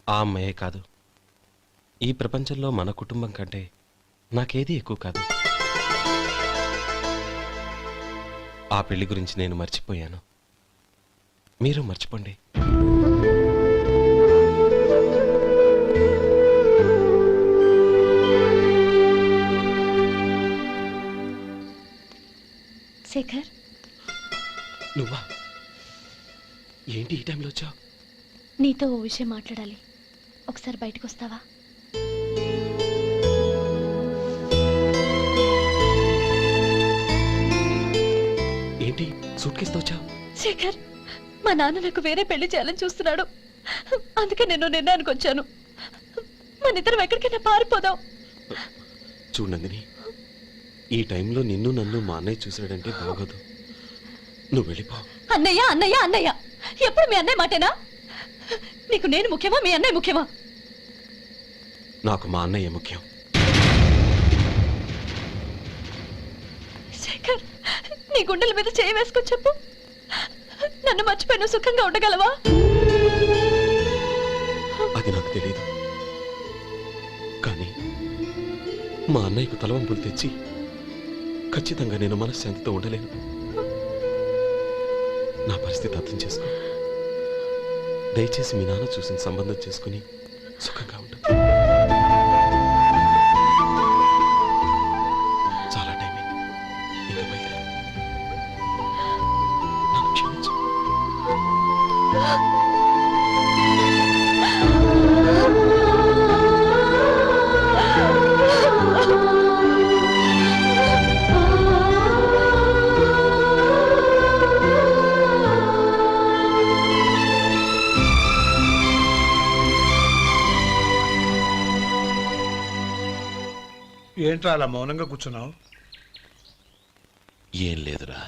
ఆ అమ్మాయే కాదు, ఈ ప్రపంచంలో మన కుటుంబం కంటే నాకేది ఎక్కువ కాదు. ఆ పెళ్లి గురించి నేను మర్చిపోయాను, మీరు మర్చిపోండి. శేఖర్, నువ్వా? ఏంటి ఈ టైంలో వచ్చావు? నీతో ఓ విషయం మాట్లాడాలి. ఒకసారి బయటకు వస్తావా? ఏంటి సూట్ కేసుతో వచ్చావు? శేఖర్, మా నాన్న నాకు వేరే పెళ్లి చేయాలని చూస్తున్నాడు. అందుకే నేను నిర్ణయానికి వచ్చాను. మన ఇద్దరం ఎక్కడికైనా పారిపోదాం. చూడండి, ఈ టైంలో నిన్ను నన్ను మా అన్నయ్య చూసాడంటే బాగోదు. నువ్వు వెళ్ళిపో. అన్నయ్య అన్నయ్య అన్నయ్య, ఎప్పుడు మీ అన్నయ్య మాటేనా? నీకు నేను ముఖ్యమా, మీ అన్నయ్య ముఖ్యమా? నాకు మా అన్నయ్య ముఖ్యం. శేఖర్, నీ గుండెల మీద చేయి వేసుకొని చెప్పు, నన్ను మర్చిపోయిన సుఖంగా ఉండగలవా? అది నాకు తెలియదు, కానీ మా అన్నయ్యకు తలవంపులు తెచ్చి ఖచ్చితంగా నేను మనశ్శాంతితో ఉండలేను. నా పరిస్థితి అర్థం చేసుకో. దయచేసి మీ నాన్న చూసిన సంబంధం చేసుకుని సుఖంగా ఉండు. చాలా టైం అయింది, ఇంకా బయలుదేరు. నన్ను క్షమించు. ఏంట్రా అలా మౌనంగా కూర్చున్నావు? ఏం లేదురా,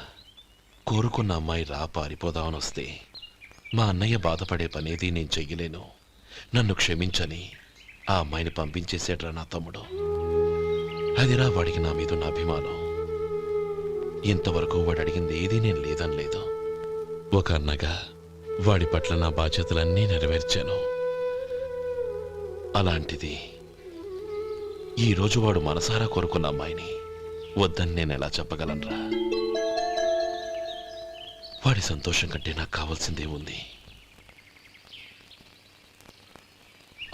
కోరుకున్న అమ్మాయి రా పారిపోదామని వస్తే మా అన్నయ్య బాధపడే పనేది నేను చెయ్యలేను, నన్ను క్షమించని ఆ అమ్మాయిని పంపించేసాడ్రా నా తమ్ముడు. అదిరా వాడికి నా మీద ఉన్న అభిమానం. ఇంతవరకు వాడు అడిగింది ఏదీ నేను లేదనలేదు. ఒక అన్నగా వాడి పట్ల నా బాధ్యతలన్నీ నెరవేర్చాను. అలాంటిది ఈరోజు వాడు మనసారా కోరుకున్న అమ్మాయిని వద్దని నేను ఎలా చెప్పగలనురా? వాడి సంతోషం కంటే నాకు కావాల్సిందేముంది?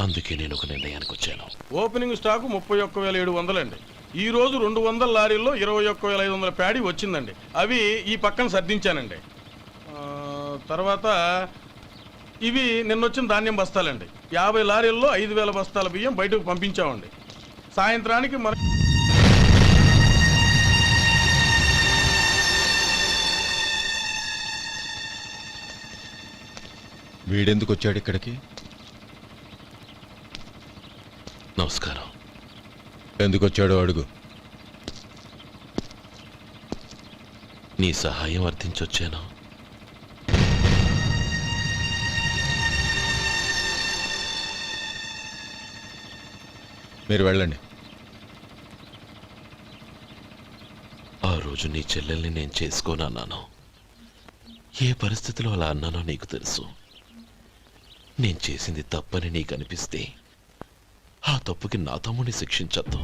అందుకే నేను ఒక నిర్ణయానికి వచ్చాను. ఓపెనింగ్ స్టాకు 31,700 అండి. ఈ రోజు 200 లారీల్లో 21,500 ప్యాడీ వచ్చిందండి. అవి ఈ పక్కన సర్దించానండి. తర్వాత ఇవి నిన్నొచ్చిన ధాన్యం బస్తాలండి. 50 లారీల్లో 5,000 బస్తాల బియ్యం బయటకు పంపించామండి. సాయంత్రానికి మన వీడెందుకు వచ్చాడు ఇక్కడికి? నమస్కారం. ఎందుకు వచ్చాడో అడుగు. నీ సహాయం అర్థించొచ్చాను. మీరు వెళ్ళండి. ఆ రోజు నీ చెల్లెల్ని నేను చేసుకోనన్నాను. ఏ పరిస్థితిలో అలా అన్నానో నీకు తెలుసు. నేను చేసింది తప్పని నీకు అనిపిస్తే ఆ తప్పుకి నా తమ్ముడిని శిక్షించద్దు.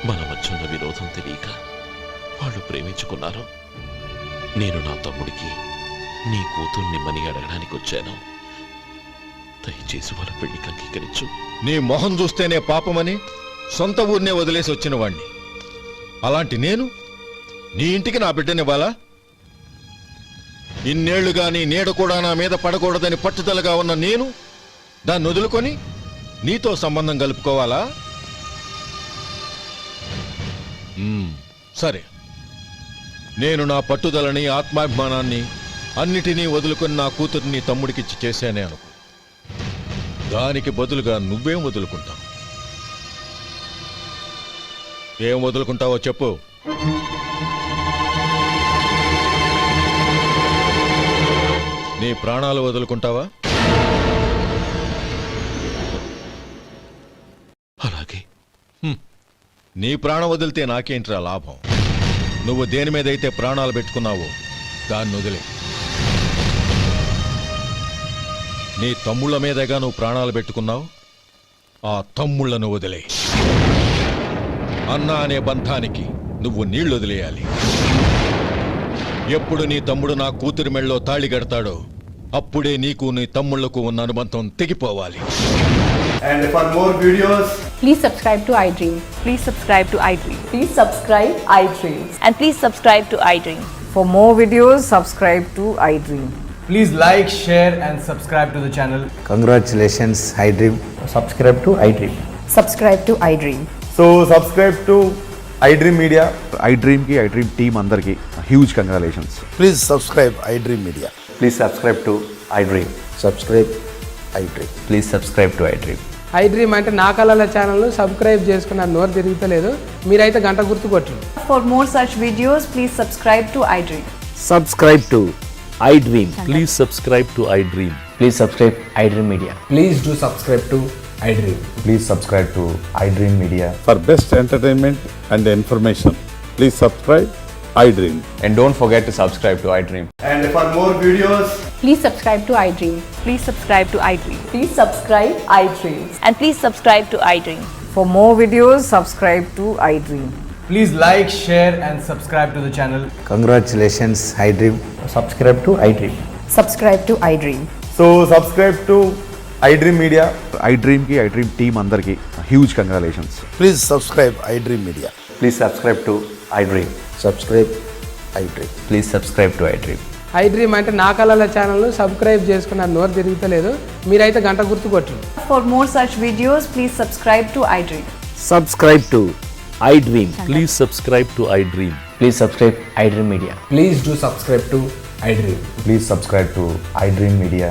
మన మధ్య ఉన్న విరోధం తెలియక వాళ్ళు ప్రేమించుకున్నారు. నేను నా తమ్ముడికి నీ కూతుర్ని మని అడగడానికి వచ్చాను. దయచేసి వాళ్ళ పెళ్లికి అంగీకరించు. నీ మొహం చూస్తేనే పాపమని సొంత ఊరినే వదిలేసి వచ్చిన వాణ్ణి. అలాంటి నేను నీ ఇంటికి నా బిడ్డనివ్వాలా? ఇన్నేళ్లుగా నీ నీడ కూడా నా మీద పడకూడదని పట్టుదలగా ఉన్న నేను దాన్ని వదులుకొని నీతో సంబంధం కలుపుకోవాలా? సరే, నేను నా పట్టుదలని ఆత్మాభిమానాన్ని అన్నిటినీ వదులుకొని నా కూతుర్ని తమ్ముడికిచ్చి చేశానే అనుకో. దానికి బదులుగా నువ్వేం వదులుకుంటావు? ఏం వదులుకుంటావో చెప్పు. నీ ప్రాణాలు వదులుకుంటావా? అలాగే. నీ ప్రాణం వదిలితే నాకేంట్రా లాభం? నువ్వు దేని మీదైతే ప్రాణాలు పెట్టుకున్నావో దాన్ని వదిలే. నీ తమ్ముళ్ళ మీదగా నువ్వు ప్రాణాలు పెట్టుకున్నావు. ఆ తమ్ముళ్లను వదిలే. అన్న అనే బంధానికి నువ్వు నీళ్లు వదిలేయాలి. ఎప్పుడు నీ తమ్ముడు నా కూతురి మెళ్ళలో తాళి కడతాడో అప్పుడే నీకు నీ తమ్ముళ్లకు ఉన్న అనుబంధం తెగిపోవాలి. And for more videos, please subscribe to iDream. Please subscribe to iDream. please subscribe iDream. And please subscribe to iDream. For more videos, subscribe to iDream. Please like, share and subscribe to the channel. Congratulations, iDream. Subscribe to iDream. Subscribe to iDream. So subscribe to iDream Media. iDream ki iDream team andarki huge congratulations. Please subscribe iDream Media. Please subscribe to iDream. Subscribe iDream. Please subscribe to iDream. iDream అంటే నా కళల ఛానల్ను సబ్స్క్రైబ్ చేసుకున్న నోరు తిరుగుతలేదు. మీరైతే గంట గుర్తు కొట్టండి. For more such videos, please subscribe to iDream. Subscribe to iDream. Please subscribe to iDream. Please subscribe iDream Media. Please do subscribe to iDream. Please subscribe to iDream Media. For best entertainment and information, please subscribe iDream. And don't forget to subscribe to iDream. And for more videos, Please subscribe to iDream. Please subscribe to iDream. please subscribe iDream. And please subscribe to iDream. For more videos, subscribe to iDream. Please like, share and subscribe to the channel. Congratulations, iDream. Subscribe to iDream. Subscribe to iDream. So subscribe to iDream Media. iDream ki iDream team andarki huge congratulations. Please subscribe iDream Media. Please subscribe to iDream. Subscribe iDream. Please subscribe to iDream. iDream అంటే నా కళల ఛానల్ను సబ్స్క్రైబ్ చేసుకున్న నోరు తిరుగుతలేదు. మీరైతే గంట గుర్తు కొట్టండి. For more such videos, please subscribe to iDream. Subscribe to iDream. Please subscribe to iDream. Please subscribe iDream Media. Please do subscribe to iDream. Please subscribe to iDream Media.